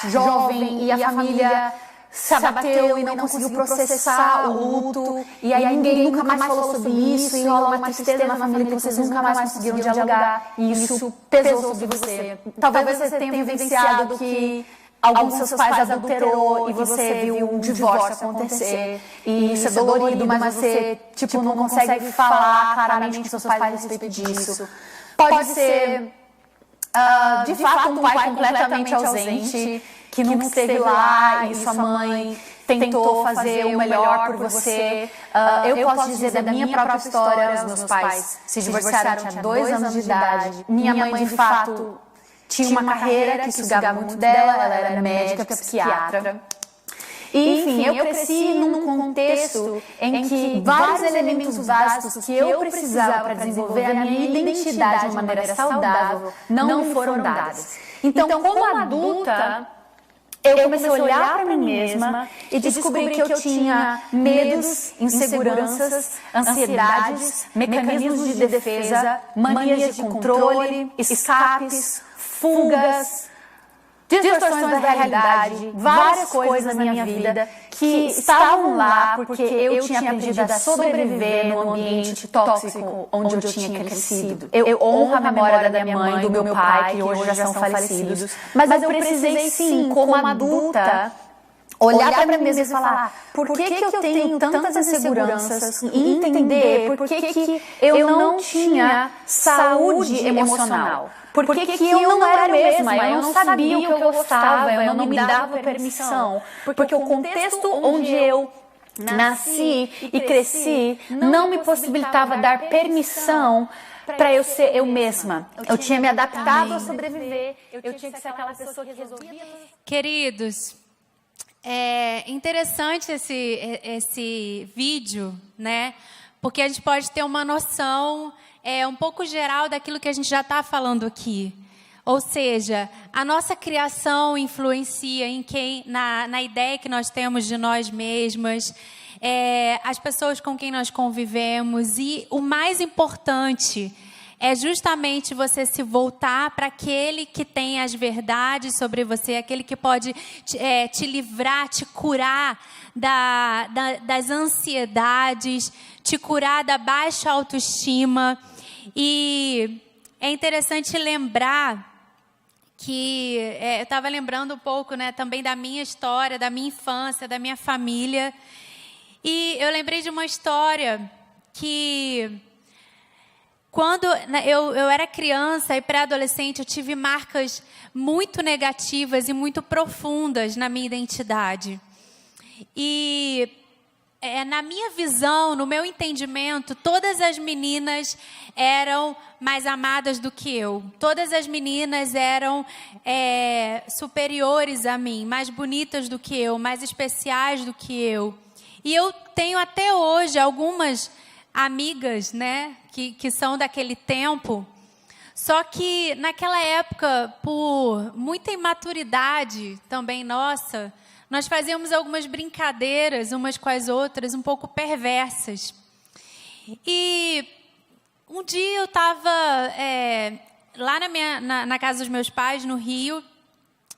jovem e a família se abateu e não conseguiu processar o luto, e aí ninguém nunca mais falou sobre isso, e rola uma tristeza na família que vocês nunca mais conseguiram dialogar, e isso pesou sobre você. Talvez você tenha vivenciado que algum dos seus pais adulterou e você viu um divórcio acontecer, e isso é dolorido, mas você não consegue falar claramente com seus pais a respeito disso. Pode ser, de fato, um pai completamente ausente, que nunca esteve lá e sua mãe tentou fazer o melhor por você. Eu posso dizer da minha própria história, os meus pais se divorciaram, eu tinha 2 anos de idade. Minha mãe, de fato, tinha uma carreira que sugava muito dela, ela era médica, psiquiatra. E, enfim, eu cresci num contexto em que vários elementos básicos que eu precisava para desenvolver a minha identidade de uma maneira saudável não me foram dados. Então, como adulta, eu comecei a olhar para mim mesma e descobri que eu tinha medos, inseguranças, ansiedades, mecanismos de defesa, manias de controle, escapes, fugas. distorções da realidade, várias coisas na minha vida que estavam lá porque eu tinha aprendido a sobreviver no ambiente tóxico onde eu tinha crescido. Eu honro a memória da minha mãe, do meu pai, que hoje já são falecidos, mas eu precisei sim, como adulta, olhar para mim mesma e falar, por que eu tenho tantas inseguranças e entender por que eu não tinha saúde emocional. Por que eu não era mesma, eu não sabia o que eu gostava, eu não me dava permissão. Porque o contexto onde eu nasci e cresci não me possibilitava dar permissão para eu ser eu mesma. Eu tinha me adaptado a sobreviver, eu tinha que ser aquela pessoa que resolvia. Queridos, é interessante esse vídeo, né? Porque a gente pode ter uma noção um pouco geral daquilo que a gente já está falando aqui. Ou seja, a nossa criação influencia na ideia que nós temos de nós mesmas, as pessoas com quem nós convivemos. E o mais importante é justamente você se voltar para aquele que tem as verdades sobre você, aquele que pode te livrar, te curar das ansiedades, te curar da baixa autoestima. E é interessante lembrar que eu estava lembrando um pouco, né, também da minha história, da minha infância, da minha família. E eu lembrei de uma história que, quando eu era criança e pré-adolescente, eu tive marcas muito negativas e muito profundas na minha identidade. E na minha visão, no meu entendimento, todas as meninas eram mais amadas do que eu. Todas as meninas eram superiores a mim, mais bonitas do que eu, mais especiais do que eu. E eu tenho até hoje algumas amigas, né, que são daquele tempo. Só que naquela época, por muita imaturidade também nossa, nós fazíamos algumas brincadeiras umas com as outras, um pouco perversas. E um dia eu estava lá na casa dos meus pais, no Rio,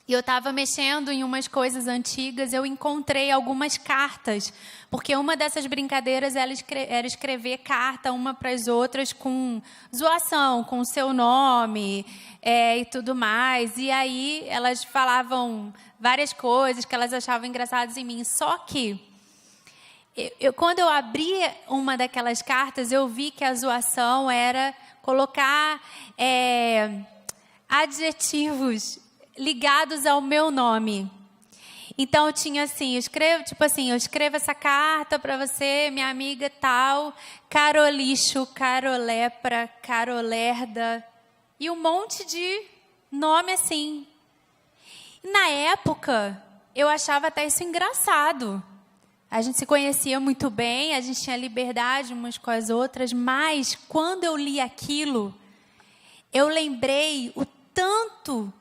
e eu estava mexendo em umas coisas antigas, eu encontrei algumas cartas, porque uma dessas brincadeiras era escrever carta uma para as outras com zoação, com o seu nome e tudo mais. E aí elas falavam várias coisas que elas achavam engraçadas em mim. Só que, quando eu abri uma daquelas cartas, eu vi que a zoação era colocar adjetivos ligados ao meu nome. Então, eu tinha assim, eu escrevo essa carta para você, minha amiga tal, Carolixo, Carolepra, Carolerda, e um monte de nome assim. Na época, eu achava até isso engraçado. A gente se conhecia muito bem, a gente tinha liberdade umas com as outras, mas quando eu li aquilo, eu lembrei o tanto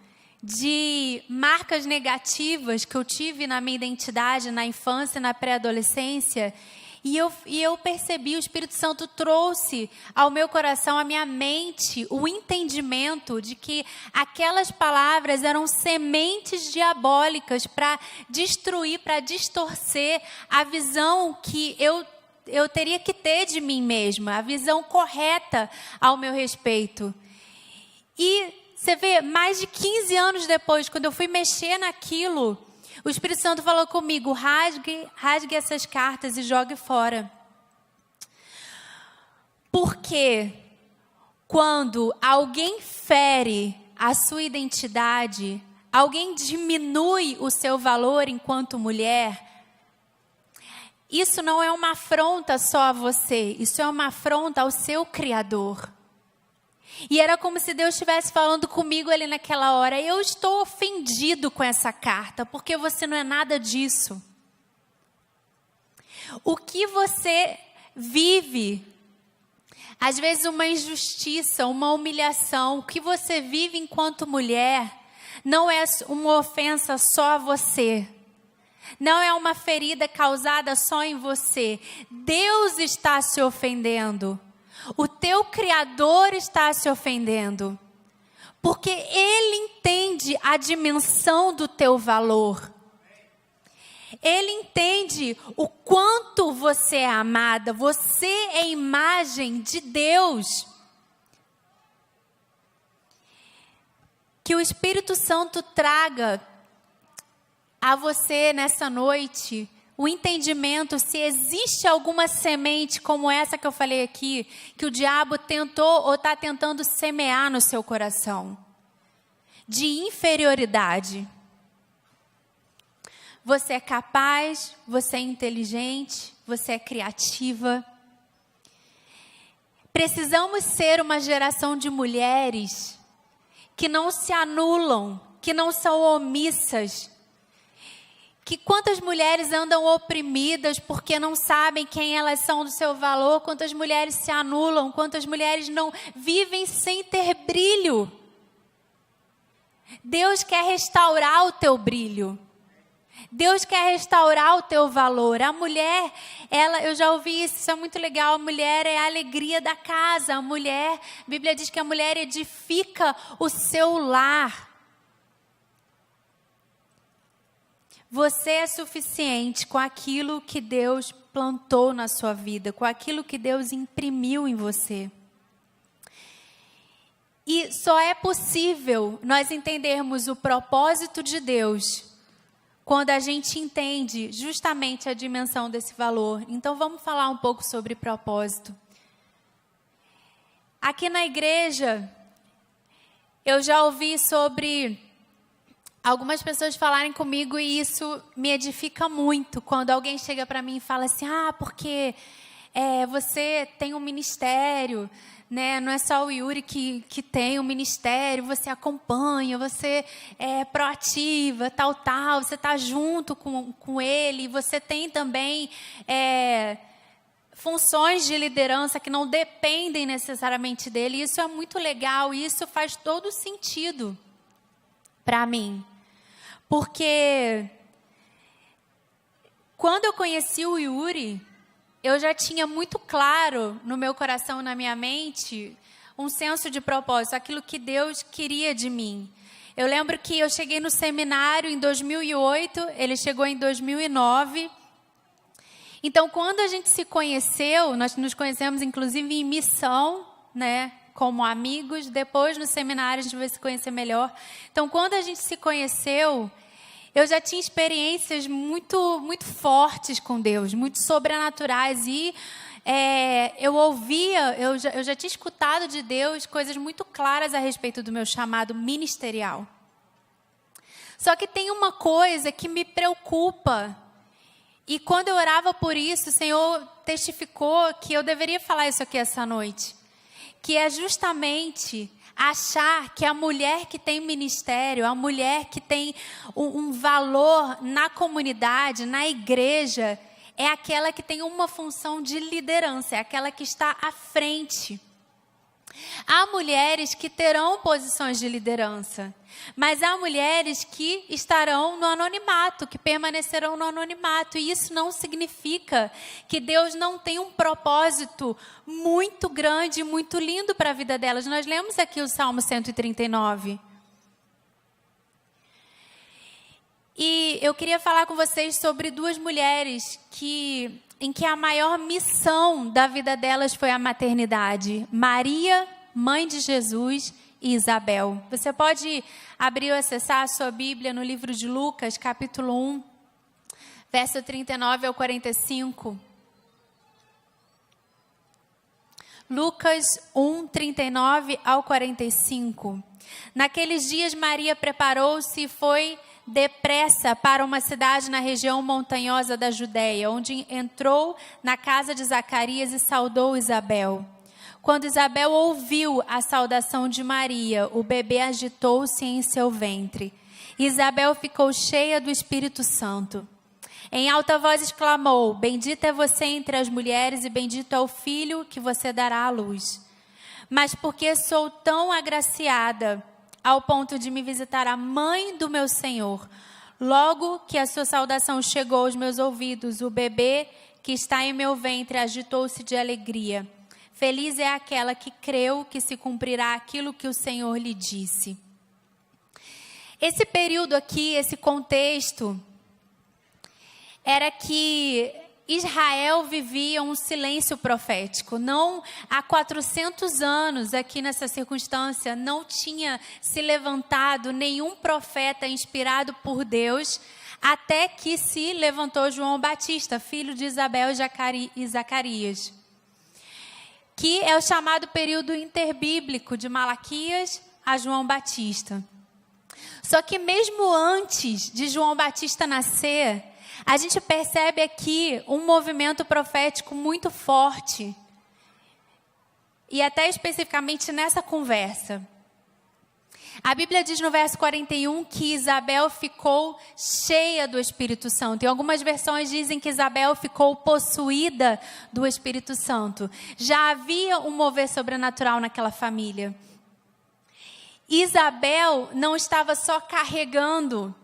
de marcas negativas que eu tive na minha identidade, na infância, na pré-adolescência, e eu percebi, o Espírito Santo trouxe ao meu coração, à minha mente, o entendimento de que aquelas palavras eram sementes diabólicas para destruir, para distorcer a visão que eu teria que ter de mim mesma, a visão correta ao meu respeito. E você vê, mais de 15 anos depois, quando eu fui mexer naquilo, o Espírito Santo falou comigo, rasgue essas cartas e jogue fora. Porque quando alguém fere a sua identidade, alguém diminui o seu valor enquanto mulher, isso não é uma afronta só a você, isso é uma afronta ao seu Criador. E era como se Deus estivesse falando comigo ali naquela hora. Eu estou ofendido com essa carta, porque você não é nada disso. O que você vive, às vezes uma injustiça, uma humilhação, o que você vive enquanto mulher, não é uma ofensa só a você. Não é uma ferida causada só em você. Deus está se ofendendo. O teu Criador está se ofendendo. porque Ele entende a dimensão do teu valor. Ele entende o quanto você é amada, você é imagem de Deus. Que o Espírito Santo traga a você nessa noite o entendimento se existe alguma semente como essa que eu falei aqui, que o diabo tentou ou está tentando semear no seu coração, de inferioridade. Você é capaz, você é inteligente, você é criativa. Precisamos ser uma geração de mulheres que não se anulam, que não são omissas. Que quantas mulheres andam oprimidas porque não sabem quem elas são do seu valor, quantas mulheres se anulam, quantas mulheres não vivem sem ter brilho. Deus quer restaurar o teu brilho. Deus quer restaurar o teu valor. A mulher, eu já ouvi isso é muito legal, a mulher é a alegria da casa. A Bíblia diz que a mulher edifica o seu lar. Você é suficiente com aquilo que Deus plantou na sua vida, com aquilo que Deus imprimiu em você. E só é possível nós entendermos o propósito de Deus quando a gente entende justamente a dimensão desse valor. Então vamos falar um pouco sobre propósito. Aqui na igreja, eu já ouvi sobre algumas pessoas falarem comigo e isso me edifica muito. Quando alguém chega para mim e fala assim, porque você tem um ministério, né? Não é só o Yuri que tem um ministério, você acompanha, você é proativa, tal, você está junto com ele, você tem também funções de liderança que não dependem necessariamente dele. Isso é muito legal e isso faz todo sentido para mim. Porque quando eu conheci o Yuri, eu já tinha muito claro no meu coração, na minha mente, um senso de propósito, aquilo que Deus queria de mim. Eu lembro que eu cheguei no seminário em 2008, ele chegou em 2009. Então, quando a gente se conheceu, nós nos conhecemos inclusive em missão, né, como amigos. Depois, no seminário, a gente vai se conhecer melhor. Então, quando a gente se conheceu, eu já tinha experiências muito, muito fortes com Deus, muito sobrenaturais. E eu já tinha escutado de Deus coisas muito claras a respeito do meu chamado ministerial. Só que tem uma coisa que me preocupa. E quando eu orava por isso, o Senhor testificou que eu deveria falar isso aqui essa noite. Que é justamente achar que a mulher que tem ministério, a mulher que tem um valor na comunidade, na igreja, é aquela que tem uma função de liderança, é aquela que está à frente. Há mulheres que terão posições de liderança, mas há mulheres que estarão no anonimato, que permanecerão no anonimato. E isso não significa que Deus não tem um propósito muito grande, muito lindo para a vida delas. Nós lemos aqui o Salmo 139. E eu queria falar com vocês sobre duas mulheres em que a maior missão da vida delas foi a maternidade. Maria, mãe de Jesus, e Isabel. Você pode abrir ou acessar a sua Bíblia no livro de Lucas, capítulo 1, verso 39 ao 45. Lucas 1, 39 ao 45. Naqueles dias, Maria preparou-se e foi depressa para uma cidade na região montanhosa da Judéia, onde entrou na casa de Zacarias e saudou Isabel. Quando Isabel ouviu a saudação de Maria, o bebê agitou-se em seu ventre. Isabel ficou cheia do Espírito Santo. Em alta voz exclamou: Bendita é você entre as mulheres e bendito é o filho que você dará à luz. Mas porque sou tão agraciada ao ponto de me visitar a mãe do meu Senhor, logo que a sua saudação chegou aos meus ouvidos, o bebê que está em meu ventre agitou-se de alegria. Feliz é aquela que creu que se cumprirá aquilo que o Senhor lhe disse. Esse período aqui, esse contexto, era que Israel vivia um silêncio profético. Não, há 400 anos, aqui nessa circunstância, não tinha se levantado nenhum profeta inspirado por Deus, até que se levantou João Batista, filho de Isabel e Zacarias, que é o chamado período interbíblico, de Malaquias a João Batista. Só que mesmo antes de João Batista nascer, a gente percebe aqui um movimento profético muito forte. E até especificamente nessa conversa. A Bíblia diz no verso 41 que Isabel ficou cheia do Espírito Santo. E algumas versões dizem que Isabel ficou possuída do Espírito Santo. Já havia um mover sobrenatural naquela família. Isabel não estava só carregando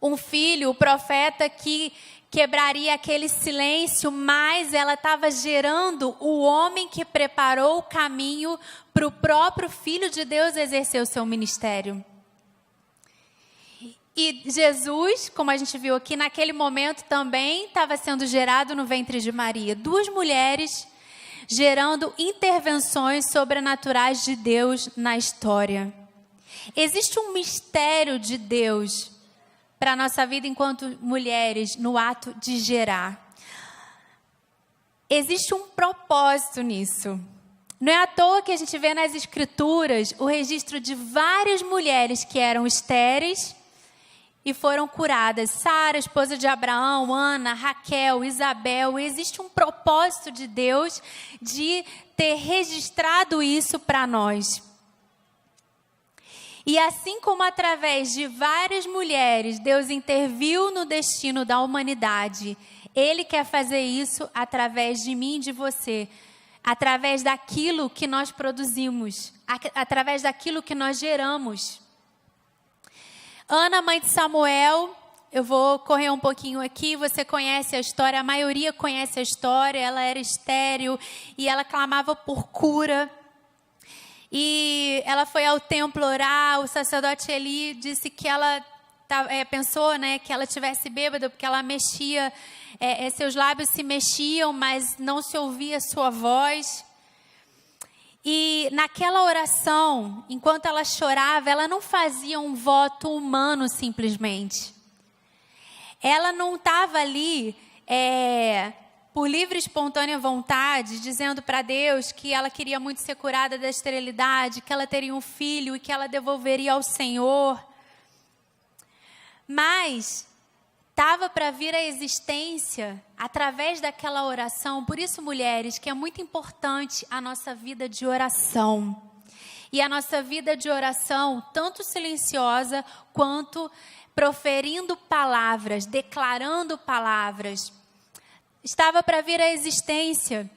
um filho, o profeta que quebraria aquele silêncio, mas ela estava gerando o homem que preparou o caminho para o próprio Filho de Deus exercer o seu ministério. E Jesus, como a gente viu aqui, naquele momento também estava sendo gerado no ventre de Maria. 2 mulheres gerando intervenções sobrenaturais de Deus na história. Existe um mistério de Deus para a nossa vida enquanto mulheres no ato de gerar. Existe um propósito nisso. Não é à toa que a gente vê nas Escrituras o registro de várias mulheres que eram estéreis e foram curadas. Sara, esposa de Abraão, Ana, Raquel, Isabel. Existe um propósito de Deus de ter registrado isso para nós. E assim como através de várias mulheres, Deus interviu no destino da humanidade, Ele quer fazer isso através de mim e de você, através daquilo que nós produzimos, através daquilo que nós geramos. Ana, mãe de Samuel, eu vou correr um pouquinho aqui, você conhece a história, a maioria conhece a história, ela era estéril e ela clamava por cura. E ela foi ao templo orar, o sacerdote Eli disse que ela pensou, né, que ela tivesse bêbada, porque ela mexia, seus lábios se mexiam, mas não se ouvia sua voz. E naquela oração, enquanto ela chorava, ela não fazia um voto humano simplesmente. Ela não estava ali por livre e espontânea vontade, dizendo para Deus que ela queria muito ser curada da esterilidade, que ela teria um filho e que ela devolveria ao Senhor. Mas estava para vir à existência através daquela oração. Por isso, mulheres, que é muito importante a nossa vida de oração. E a nossa vida de oração, tanto silenciosa quanto proferindo palavras, declarando palavras. Estava para vir à existência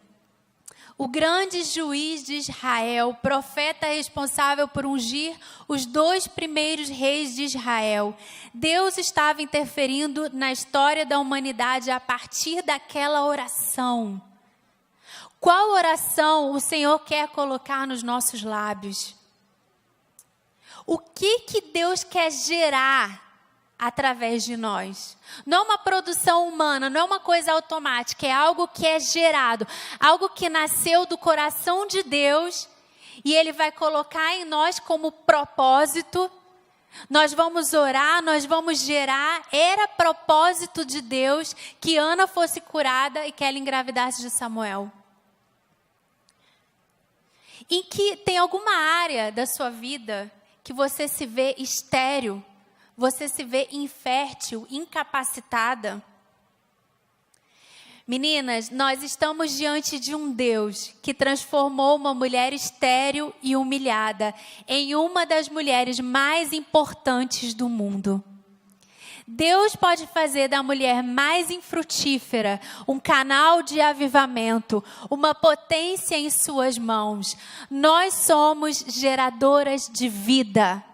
o grande juiz de Israel, profeta responsável por ungir os 2 primeiros reis de Israel. Deus estava interferindo na história da humanidade a partir daquela oração. Qual oração o Senhor quer colocar nos nossos lábios? O que Deus quer gerar através de nós? Não é uma produção humana, não é uma coisa automática, é algo que é gerado, algo que nasceu do coração de Deus e Ele vai colocar em nós como propósito. Nós vamos orar, nós vamos gerar. Era propósito de Deus que Ana fosse curada e que ela engravidasse de Samuel. Em que tem alguma área da sua vida que você se vê estéril, você se vê infértil, incapacitada? Meninas, nós estamos diante de um Deus que transformou uma mulher estéril e humilhada em uma das mulheres mais importantes do mundo. Deus pode fazer da mulher mais infrutífera um canal de avivamento, uma potência em suas mãos. Nós somos geradoras de vida.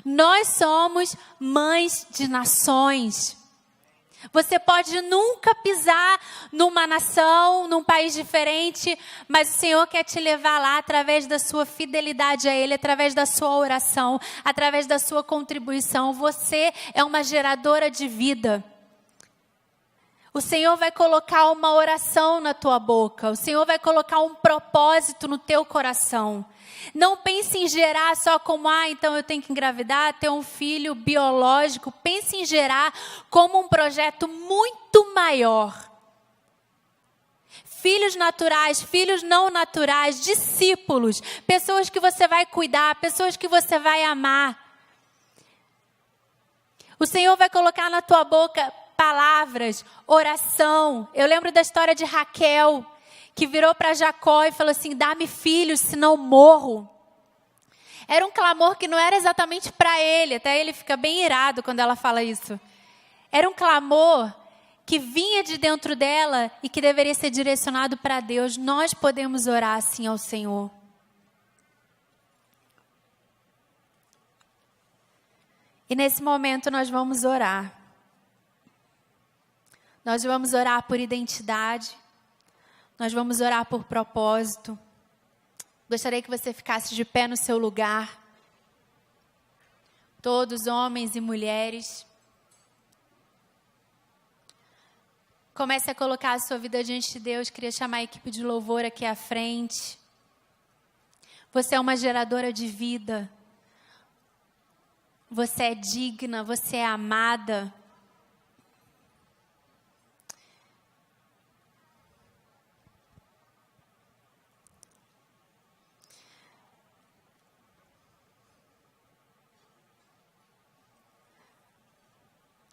Nós somos mães de nações. Você pode nunca pisar numa nação, num país diferente, mas o Senhor quer te levar lá através da sua fidelidade a Ele, através da sua oração, através da sua contribuição. Você é uma geradora de vida. O Senhor vai colocar uma oração na tua boca. O Senhor vai colocar um propósito no teu coração. Não pense em gerar só como, então eu tenho que engravidar, ter um filho biológico. Pense em gerar como um projeto muito maior. Filhos naturais, filhos não naturais, discípulos, pessoas que você vai cuidar, pessoas que você vai amar. O Senhor vai colocar na tua boca palavras, oração. Eu lembro da história de Raquel, que virou para Jacó e falou assim: dá-me filhos, senão morro. Era um clamor que não era exatamente para ele, até ele fica bem irado quando ela fala isso. Era um clamor que vinha de dentro dela e que deveria ser direcionado para Deus. Nós podemos orar assim ao Senhor. E nesse momento nós vamos orar. Nós vamos orar por identidade. Nós vamos orar por propósito. Gostaria que você ficasse de pé no seu lugar. Todos, homens e mulheres. Comece a colocar a sua vida diante de Deus. Queria chamar a equipe de louvor aqui à frente. Você é uma geradora de vida. Você é digna, você é amada.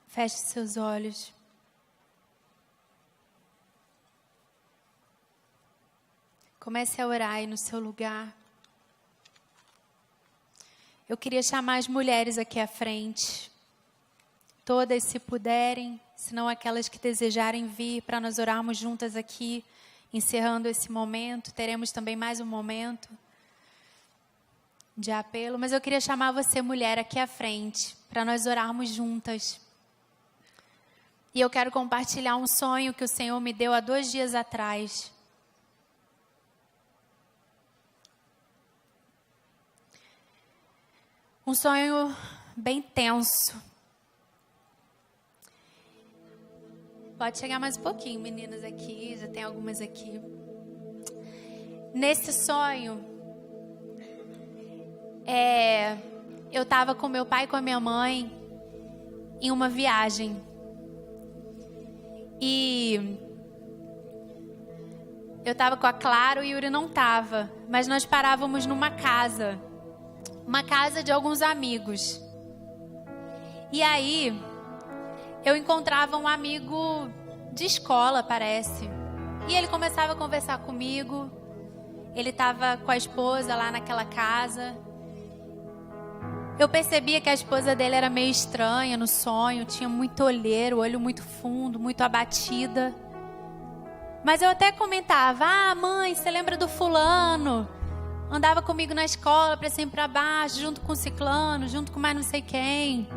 Feche seus olhos. Comece a orar aí no seu lugar. Eu queria chamar as mulheres aqui à frente. Todas, se puderem, se não aquelas que desejarem vir, para nós orarmos juntas aqui, encerrando esse momento. Teremos também mais um momento de apelo. Mas eu queria chamar você, mulher, aqui à frente, para nós orarmos juntas. E eu quero compartilhar um sonho que o Senhor me deu há 2 dias atrás. Um sonho bem tenso. Pode chegar mais um pouquinho, meninas aqui, já tem algumas aqui. Nesse sonho, eu estava com meu pai e com a minha mãe em uma viagem. E eu estava com a Clara, o Yuri não estava, mas nós parávamos numa casa. Uma casa de alguns amigos. E aí, eu encontrava um amigo de escola, parece. E ele começava a conversar comigo. Ele estava com a esposa lá naquela casa. Eu percebia que a esposa dele era meio estranha no sonho. Tinha muito olheiro, olho muito fundo, muito abatida. Mas eu até comentava: mãe, você lembra do fulano? Andava comigo na escola, para cima e para baixo, junto com o ciclano, junto com mais não sei quem.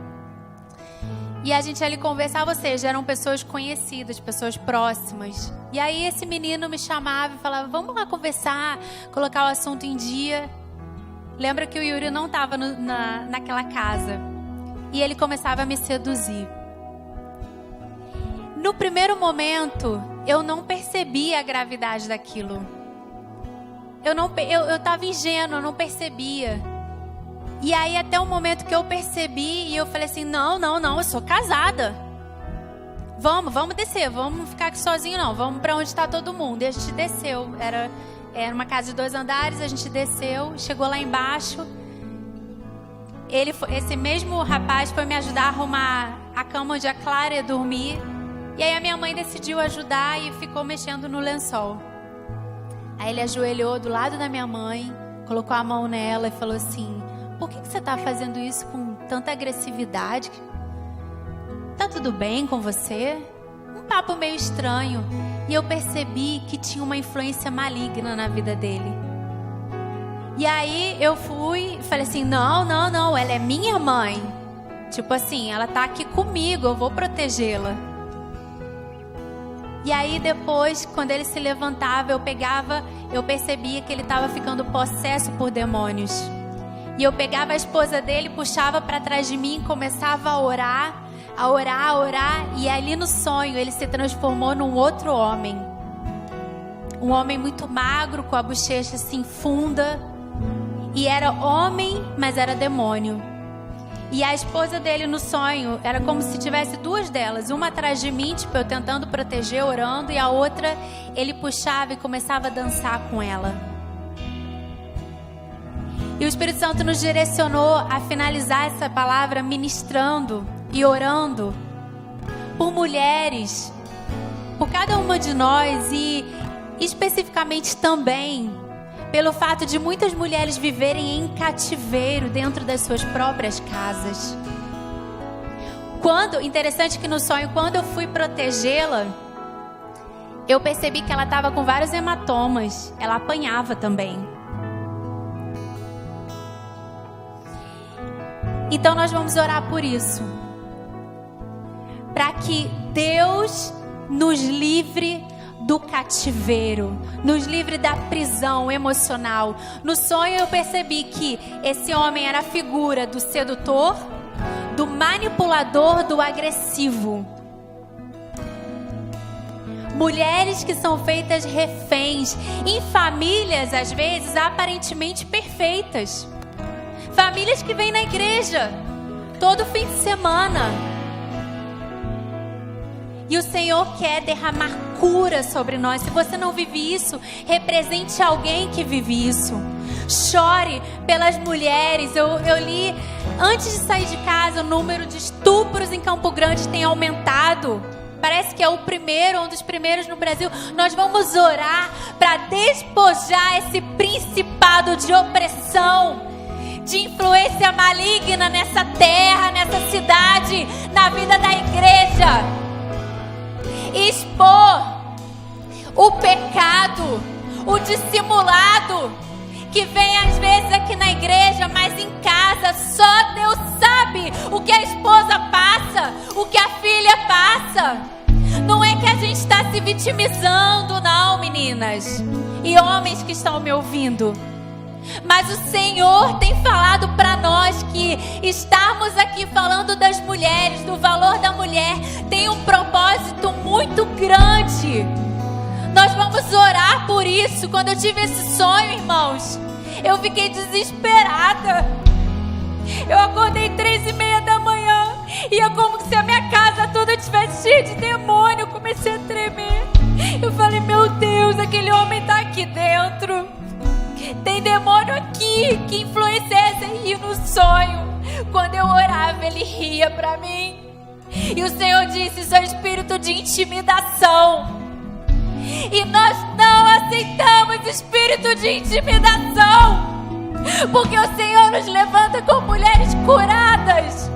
E a gente ali conversava, ou seja, eram pessoas conhecidas, pessoas próximas. E aí esse menino me chamava e falava: vamos lá conversar, colocar o assunto em dia. Lembra que o Yuri não estava naquela casa. E ele começava a me seduzir. No primeiro momento, eu não percebi a gravidade daquilo. Eu estava ingênua, eu não percebia. E aí até o momento que eu percebi, e eu falei assim: não, eu sou casada. Vamos descer, vamos ficar aqui sozinho não, vamos para onde está todo mundo. E a gente desceu, era uma casa de 2 andares, a gente desceu, chegou lá embaixo. Esse mesmo rapaz foi me ajudar a arrumar a cama onde a Clara ia dormir. E aí a minha mãe decidiu ajudar e ficou mexendo no lençol. Aí ele ajoelhou do lado da minha mãe, colocou a mão nela e falou assim: por que você está fazendo isso com tanta agressividade? Tá tudo bem com você? Um papo meio estranho. E eu percebi que tinha uma influência maligna na vida dele. E aí eu fui e falei assim: não, ela é minha mãe. Tipo assim, ela tá aqui comigo, eu vou protegê-la. E aí depois, quando ele se levantava, eu percebia que ele estava ficando possesso por demônios. E eu pegava a esposa dele, puxava para trás de mim, começava a orar. E ali no sonho ele se transformou num outro homem. Um homem muito magro, com a bochecha assim funda. E era homem, mas era demônio. E a esposa dele no sonho, era como se tivesse duas delas. Uma atrás de mim, tipo, eu tentando proteger, orando. E a outra, ele puxava e começava a dançar com ela. E o Espírito Santo nos direcionou a finalizar essa palavra ministrando e orando por mulheres, por cada uma de nós e especificamente também pelo fato de muitas mulheres viverem em cativeiro dentro das suas próprias casas. Interessante que no sonho, quando eu fui protegê-la, eu percebi que ela estava com vários hematomas. Ela apanhava também. Então nós vamos orar por isso, para que Deus nos livre do cativeiro, nos livre da prisão emocional. No sonho eu percebi que esse homem era a figura do sedutor, do manipulador, do agressivo. Mulheres que são feitas reféns em famílias, às vezes, aparentemente perfeitas. Famílias que vêm na igreja todo fim de semana. E o Senhor quer derramar cura sobre nós. Se você não vive isso, represente alguém que vive isso. Chore pelas mulheres. Eu li, antes de sair de casa, o número de estupros em Campo Grande tem aumentado. Parece que é um dos primeiros no Brasil. Nós vamos orar para despojar esse principado de opressão, de influência maligna nessa terra, nessa cidade, na vida da igreja. Expor o pecado, o dissimulado, que vem às vezes aqui na igreja, mas em casa só Deus sabe o que a esposa passa, o que a filha passa. Não é que a gente está se vitimizando, não, meninas e homens que estão me ouvindo. Mas o Senhor tem falado para nós que estarmos aqui falando das mulheres, do valor da mulher, tem um propósito muito grande. Nós vamos orar por isso. Quando eu tive esse sonho, irmãos, eu fiquei desesperada. Eu acordei 3:30 da manhã e é como se a minha casa toda estivesse cheia de demônio. Eu comecei a tremer. Eu falei, meu Deus, aquele homem está aqui dentro. Tem demônio aqui. Que influência é essa? E no sonho, quando eu orava, ele ria pra mim. E o Senhor disse, isso é espírito de intimidação. E nós não aceitamos espírito de intimidação, porque o Senhor nos levanta com mulheres curadas.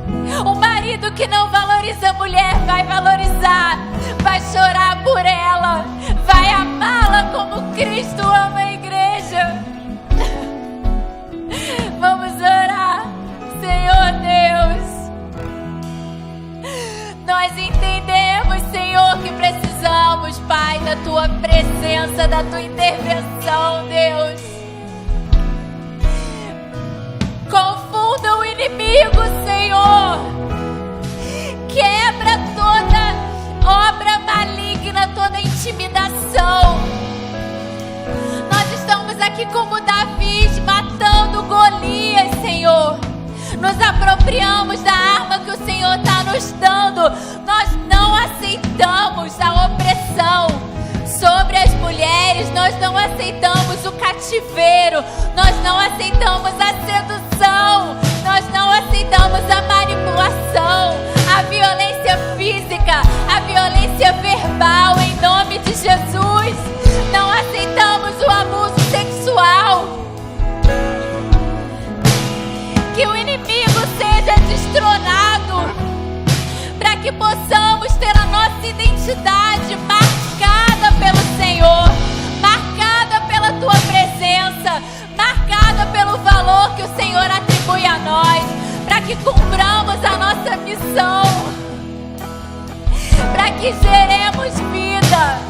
O marido que não valoriza a mulher vai valorizar, vai chorar por ela, vai amá-la como Cristo ama a igreja. Vamos orar. Senhor Deus, nós entendemos, Senhor, que precisamos, Pai, da Tua presença, da Tua intervenção, Deus. Confunda o inimigo, Senhor. Quebra toda obra maligna, toda intimidação. Nós estamos aqui como Davi, matando Golias, Senhor. Nos apropriamos da arma que o Senhor está nos dando. Nós não aceitamos a opressão sobre as mulheres. Nós não aceitamos o cativeiro. Nós não aceitamos a sedução. Nós não aceitamos a manipulação, a violência física, a violência verbal, em nome de Jesus. Não aceitamos o abuso sexual. Que o inimigo seja destronado, para que possamos ter a nossa identidade marcada pelo Senhor, marcada pela Tua presença, marcada pelo valor que o Senhor atribui a nós, para que cumpramos a nossa missão, para que geremos vida.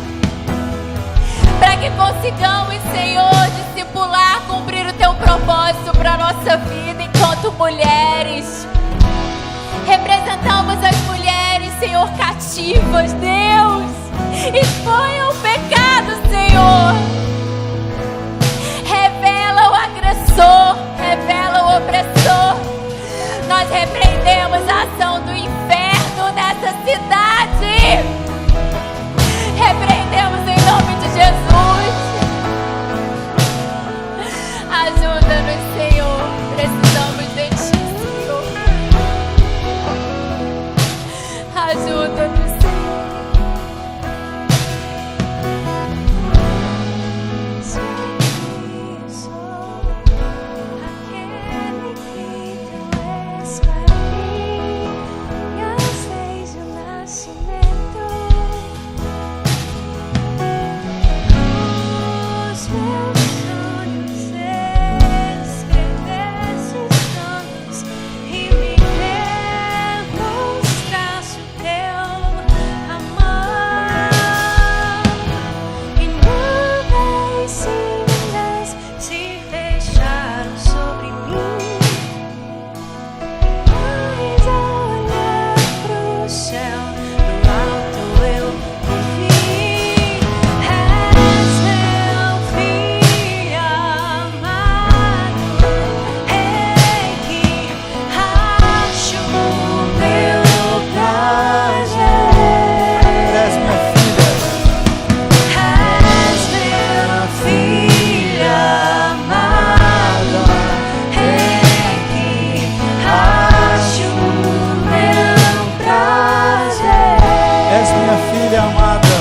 consigamos, Senhor, discipular, cumprir o Teu propósito para a nossa vida enquanto mulheres. Representamos as mulheres, Senhor, cativas, Deus. Exponha o pecado, Senhor. Revela o agressor, revela o opressor. Nós repreendemos a ação do inferno nessa cidade. Repreendemos em nome de Jesus. Ajuda-nos, Senhor. Precisamos de Ti, Senhor. Ajuda-nos, Senhor.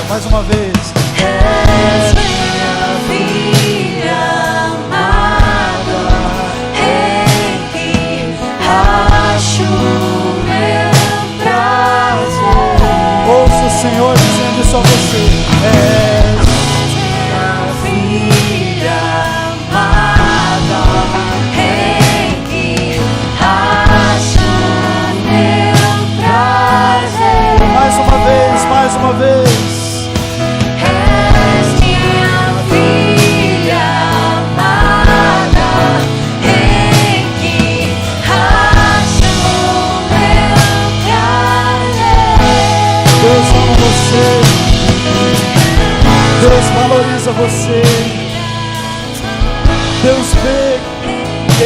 Mais uma vez. És minha filha amada, em que acho meu prazer. Ouça o Senhor dizendo isso a você. És minha filha amada, em que acho meu prazer. Mais uma vez, mais uma vez. Deus valoriza você. Deus vê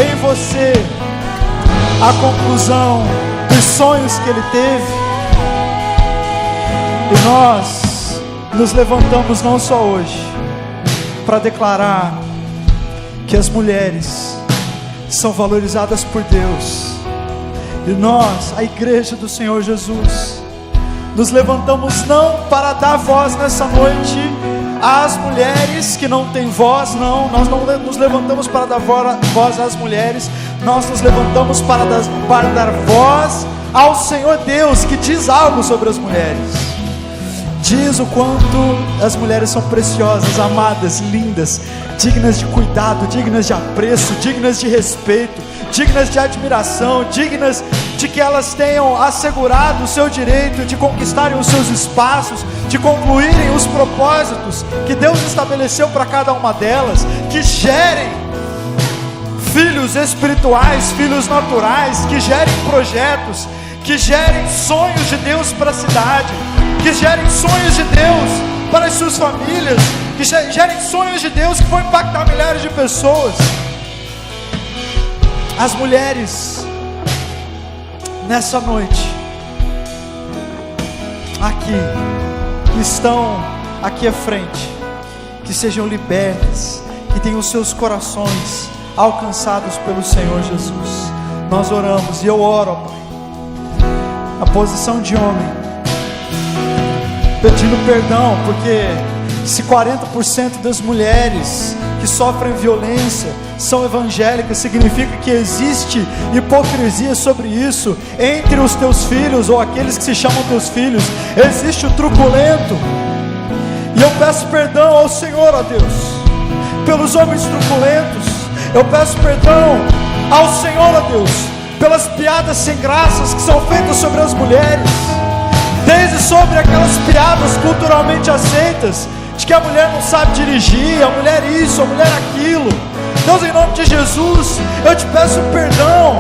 em você a conclusão dos sonhos que Ele teve. E nós nos levantamos não só hoje para declarar que as mulheres são valorizadas por Deus. E nós, a igreja do Senhor Jesus, nos levantamos não para dar voz nessa noite às mulheres que não têm voz, não. Nós não nos levantamos para dar voz às mulheres. Nós nos levantamos para dar voz ao Senhor Deus, que diz algo sobre as mulheres. Diz o quanto as mulheres são preciosas, amadas, lindas, dignas de cuidado, dignas de apreço, dignas de respeito, dignas de admiração, dignas de que elas tenham assegurado o seu direito de conquistarem os seus espaços, de concluírem os propósitos que Deus estabeleceu para cada uma delas, que gerem filhos espirituais, filhos naturais, que gerem projetos, que gerem sonhos de Deus para a cidade, que gerem sonhos de Deus para as suas famílias, que gerem sonhos de Deus que vão impactar milhares de pessoas. As mulheres nessa noite aqui, que estão aqui à frente, que sejam libertas, que tenham seus corações alcançados pelo Senhor Jesus. Nós oramos, e eu oro, Pai, a posição de homem, pedindo perdão, porque se 40% das mulheres que sofrem violência são evangélicas, significa que existe hipocrisia sobre isso entre os teus filhos, ou aqueles que se chamam teus filhos. Existe o truculento, e eu peço perdão ao Senhor, ó Deus, pelos homens truculentos. Eu peço perdão ao Senhor, ó Deus, pelas piadas sem graças que são feitas sobre as mulheres, desde sobre aquelas piadas culturalmente aceitas, de que a mulher não sabe dirigir, a mulher isso, a mulher aquilo. Deus, em nome de Jesus, eu te peço perdão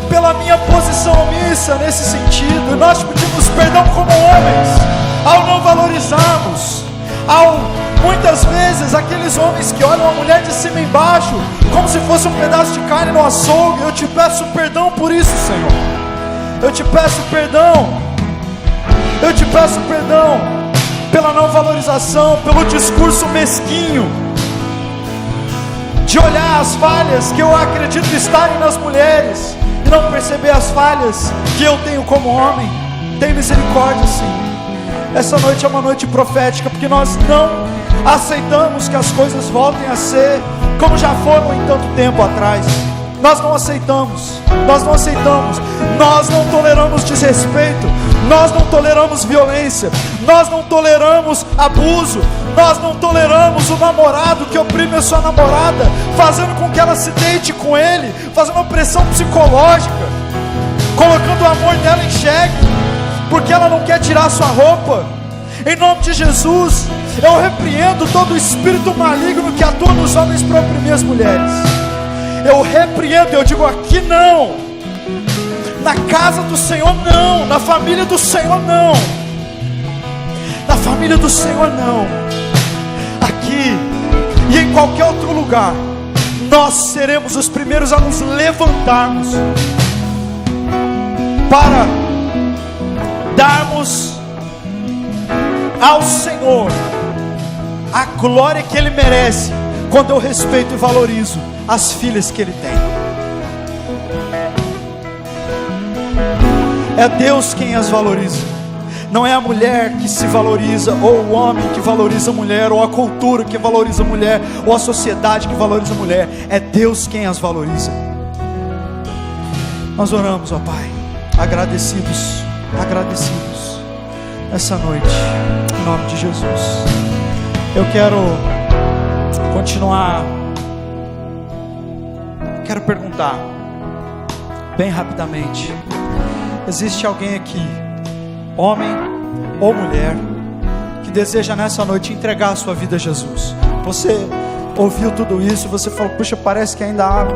pela minha posição omissa nesse sentido. Nós te pedimos perdão como homens, ao não valorizarmos, ao muitas vezes aqueles homens que olham a mulher de cima e embaixo, como se fosse um pedaço de carne no açougue. Eu te peço perdão por isso, Senhor. Eu te peço perdão. Eu te peço perdão pela não valorização, pelo discurso mesquinho de olhar as falhas que eu acredito estarem nas mulheres e não perceber as falhas que eu tenho como homem. Tem misericórdia, Senhor. Essa noite é uma noite profética, porque nós não aceitamos que as coisas voltem a ser como já foram em tanto tempo atrás. Nós não aceitamos, nós não aceitamos, nós não toleramos desrespeito, nós não toleramos violência, nós não toleramos abuso, nós não toleramos o namorado que oprime a sua namorada, fazendo com que ela se deite com ele, fazendo uma pressão psicológica, colocando o amor dela em xeque, porque ela não quer tirar sua roupa. Em nome de Jesus, eu repreendo todo o espírito maligno que atua nos homens para oprimir as mulheres. Eu repreendo, eu digo aqui não, na casa do Senhor não, na família do Senhor não, na família do Senhor não, aqui e em qualquer outro lugar, nós seremos os primeiros a nos levantarmos para darmos ao Senhor a glória que Ele merece, quando eu respeito e valorizo as filhas que Ele tem. É Deus quem as valoriza, não é a mulher que se valoriza, ou o homem que valoriza a mulher, ou a cultura que valoriza a mulher, ou a sociedade que valoriza a mulher. É Deus quem as valoriza. Nós oramos, ó Pai, agradecidos essa noite, em nome de Jesus. Eu quero continuar. Quero perguntar bem rapidamente: existe alguém aqui, homem ou mulher, que deseja nessa noite entregar a sua vida a Jesus? Você ouviu tudo isso, você falou: puxa, parece que ainda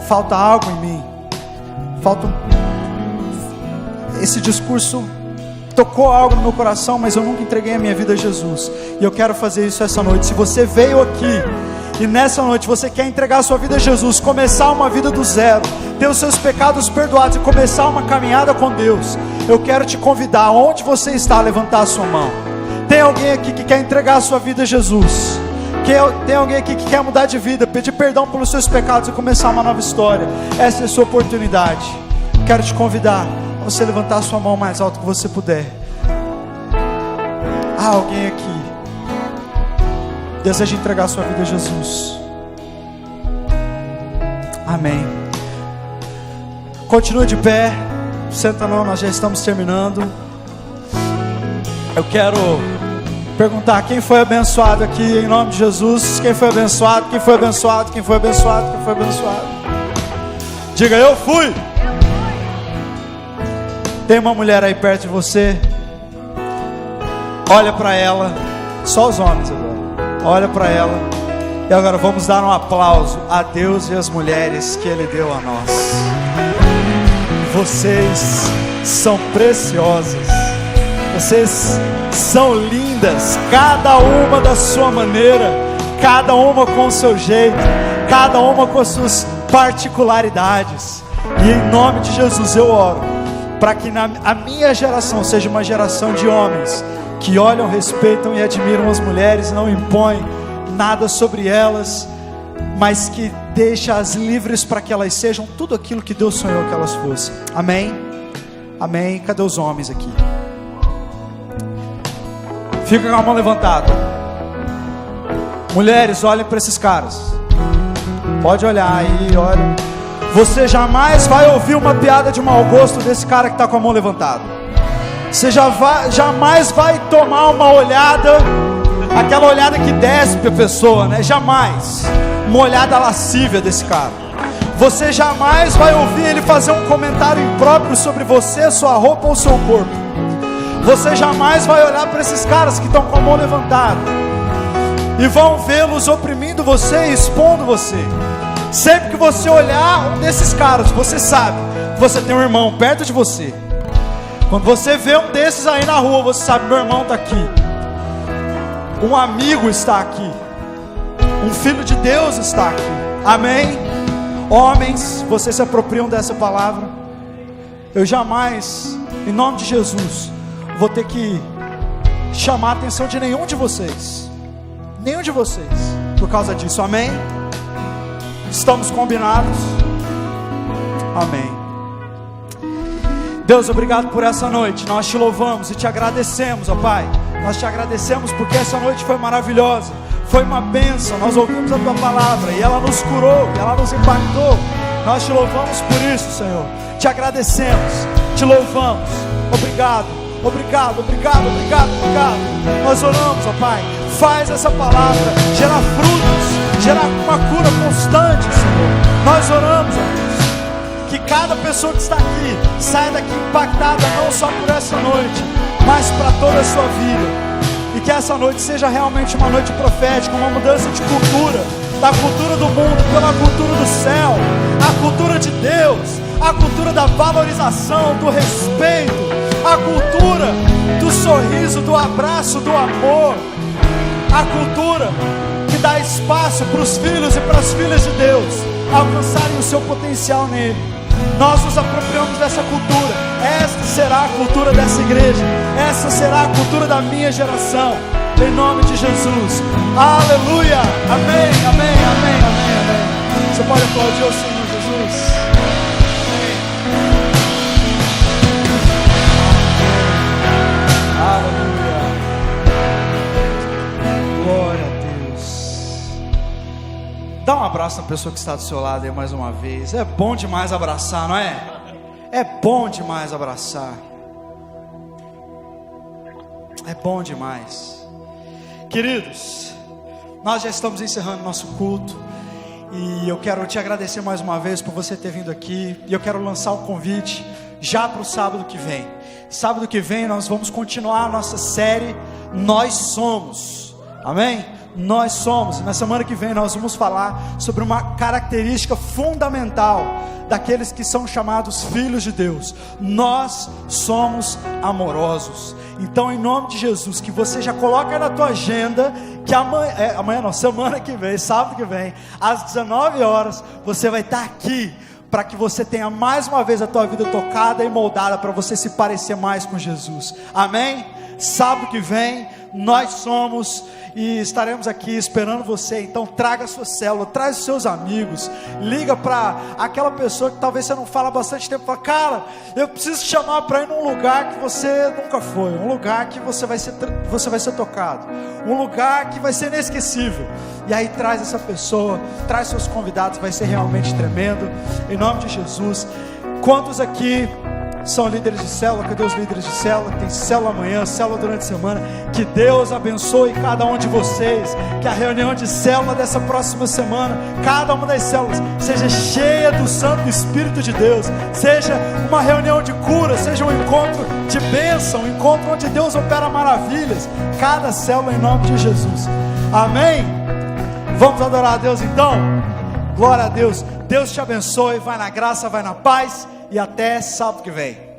falta algo em mim, esse discurso tocou algo no meu coração, mas eu nunca entreguei a minha vida a Jesus, e eu quero fazer isso essa noite. Se você veio aqui e nessa noite você quer entregar a sua vida a Jesus, começar uma vida do zero, ter os seus pecados perdoados e começar uma caminhada com Deus, eu quero te convidar, onde você está, a levantar a sua mão. Tem alguém aqui que quer entregar a sua vida a Jesus? Tem alguém aqui que quer mudar de vida, pedir perdão pelos seus pecados e começar uma nova história? Essa é a sua oportunidade. Quero te convidar a você levantar a sua mão mais alto que você puder. Há alguém aqui que deseja entregar a sua vida a Jesus? Amém. Continua de pé. Senta não, nós já estamos terminando. Eu quero perguntar: quem foi abençoado aqui em nome de Jesus? Quem foi abençoado? Quem foi abençoado? Quem foi abençoado? Quem foi abençoado? Diga: eu fui. Tem uma mulher aí perto de você, olha para ela, só os homens agora, olha para ela, e agora vamos dar um aplauso a Deus e as mulheres que Ele deu a nós. Vocês são preciosas, vocês são lindas, cada uma da sua maneira, cada uma com o seu jeito, cada uma com as suas particularidades, e em nome de Jesus eu oro para que a minha geração seja uma geração de homens que olham, respeitam e admiram as mulheres, não impõem nada sobre elas, mas que deixa-as livres para que elas sejam tudo aquilo que Deus sonhou que elas fossem. Amém? Amém. Cadê os homens aqui? Fica com a mão levantada. Mulheres, olhem para esses caras. Pode olhar aí, olha. Você jamais vai ouvir uma piada de mau gosto desse cara que está com a mão levantada. Você jamais vai tomar uma olhada, aquela olhada que despe a pessoa, né? Jamais. Uma olhada lascívia desse cara. Você jamais vai ouvir ele fazer um comentário impróprio sobre você, sua roupa ou seu corpo. Você jamais vai olhar para esses caras que estão com a mão levantada e vão vê-los oprimindo você e expondo você. Sempre que você olhar um desses caras, você sabe que você tem um irmão perto de você. Quando você vê um desses aí na rua, você sabe: meu irmão está aqui, um amigo está aqui, um filho de Deus está aqui. Amém? Homens, vocês se apropriam dessa palavra. Eu jamais, em nome de Jesus, vou ter que chamar a atenção de nenhum de vocês, por causa disso. Amém? Estamos combinados? Amém. Deus, obrigado por essa noite. Nós te louvamos e te agradecemos, ó Pai. Nós te agradecemos porque essa noite foi maravilhosa, foi uma bênção. Nós ouvimos a tua palavra e ela nos curou, e ela nos impactou. Nós te louvamos por isso, Senhor. Te agradecemos, te louvamos. Obrigado, obrigado, obrigado, obrigado, obrigado. Nós oramos, ó Pai, faz essa palavra gerar frutos, gerar uma cura constante, Senhor. Nós oramos, ó Deus, que cada pessoa que está aqui saia daqui impactada, não só por essa noite, mas para toda a sua vida. E que essa noite seja realmente uma noite profética, uma mudança de cultura, da cultura do mundo pela cultura do céu, a cultura de Deus, a cultura da valorização, do respeito, a cultura do sorriso, do abraço, do amor, a cultura que dá espaço para os filhos e para as filhas de Deus alcançarem o seu potencial nele. Nós nos apropriamos dessa cultura. Esta será a cultura dessa igreja, essa será a cultura da minha geração, em nome de Jesus. Aleluia, amém, amém, amém, amém, amém. Você pode aplaudir o Senhor Jesus. Aleluia, glória a Deus. Dá um abraço na pessoa que está do seu lado aí mais uma vez. É bom demais abraçar, não é? É bom demais abraçar. É bom demais. Queridos, nós já estamos encerrando nosso culto, e eu quero te agradecer mais uma vez por você ter vindo aqui. E eu quero lançar um convite já para o sábado que vem. Sábado que vem nós vamos continuar a nossa série Nós Somos. Amém? Nós somos. E na semana que vem nós vamos falar sobre uma característica fundamental daqueles que são chamados filhos de Deus. Nós somos amorosos. Então, em nome de Jesus, que você já coloca na tua agenda que semana que vem, sábado que vem, às 19 horas, você vai estar aqui, para que você tenha mais uma vez a tua vida tocada e moldada, para você se parecer mais com Jesus. Amém? Sábado que vem, nós somos, e estaremos aqui esperando você. Então traga a sua célula, traz os seus amigos, liga para aquela pessoa que talvez você não fala há bastante tempo, fala: cara, eu preciso te chamar para ir num lugar que você nunca foi, um lugar que você vai ser tocado, um lugar que vai ser inesquecível. E aí traz essa pessoa, traz seus convidados, vai ser realmente tremendo, em nome de Jesus. Quantos aqui são líderes de célula? Cadê os líderes de célula? Tem célula amanhã, célula durante a semana. Que Deus abençoe cada um de vocês, que a reunião de célula dessa próxima semana, cada uma das células, seja cheia do Santo Espírito de Deus, seja uma reunião de cura, seja um encontro de bênção, um encontro onde Deus opera maravilhas, cada célula, em nome de Jesus. Amém? Vamos adorar a Deus então? Glória a Deus. Deus te abençoe, vai na graça, vai na paz, e até sábado que vem.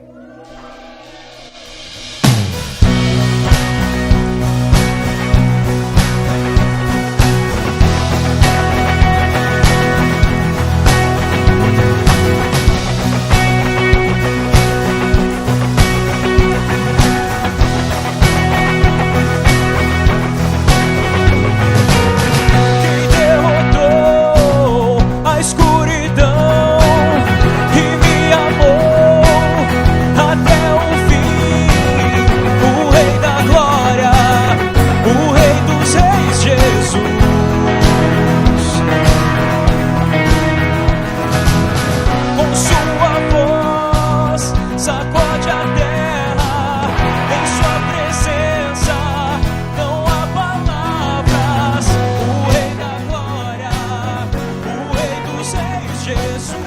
Jesus.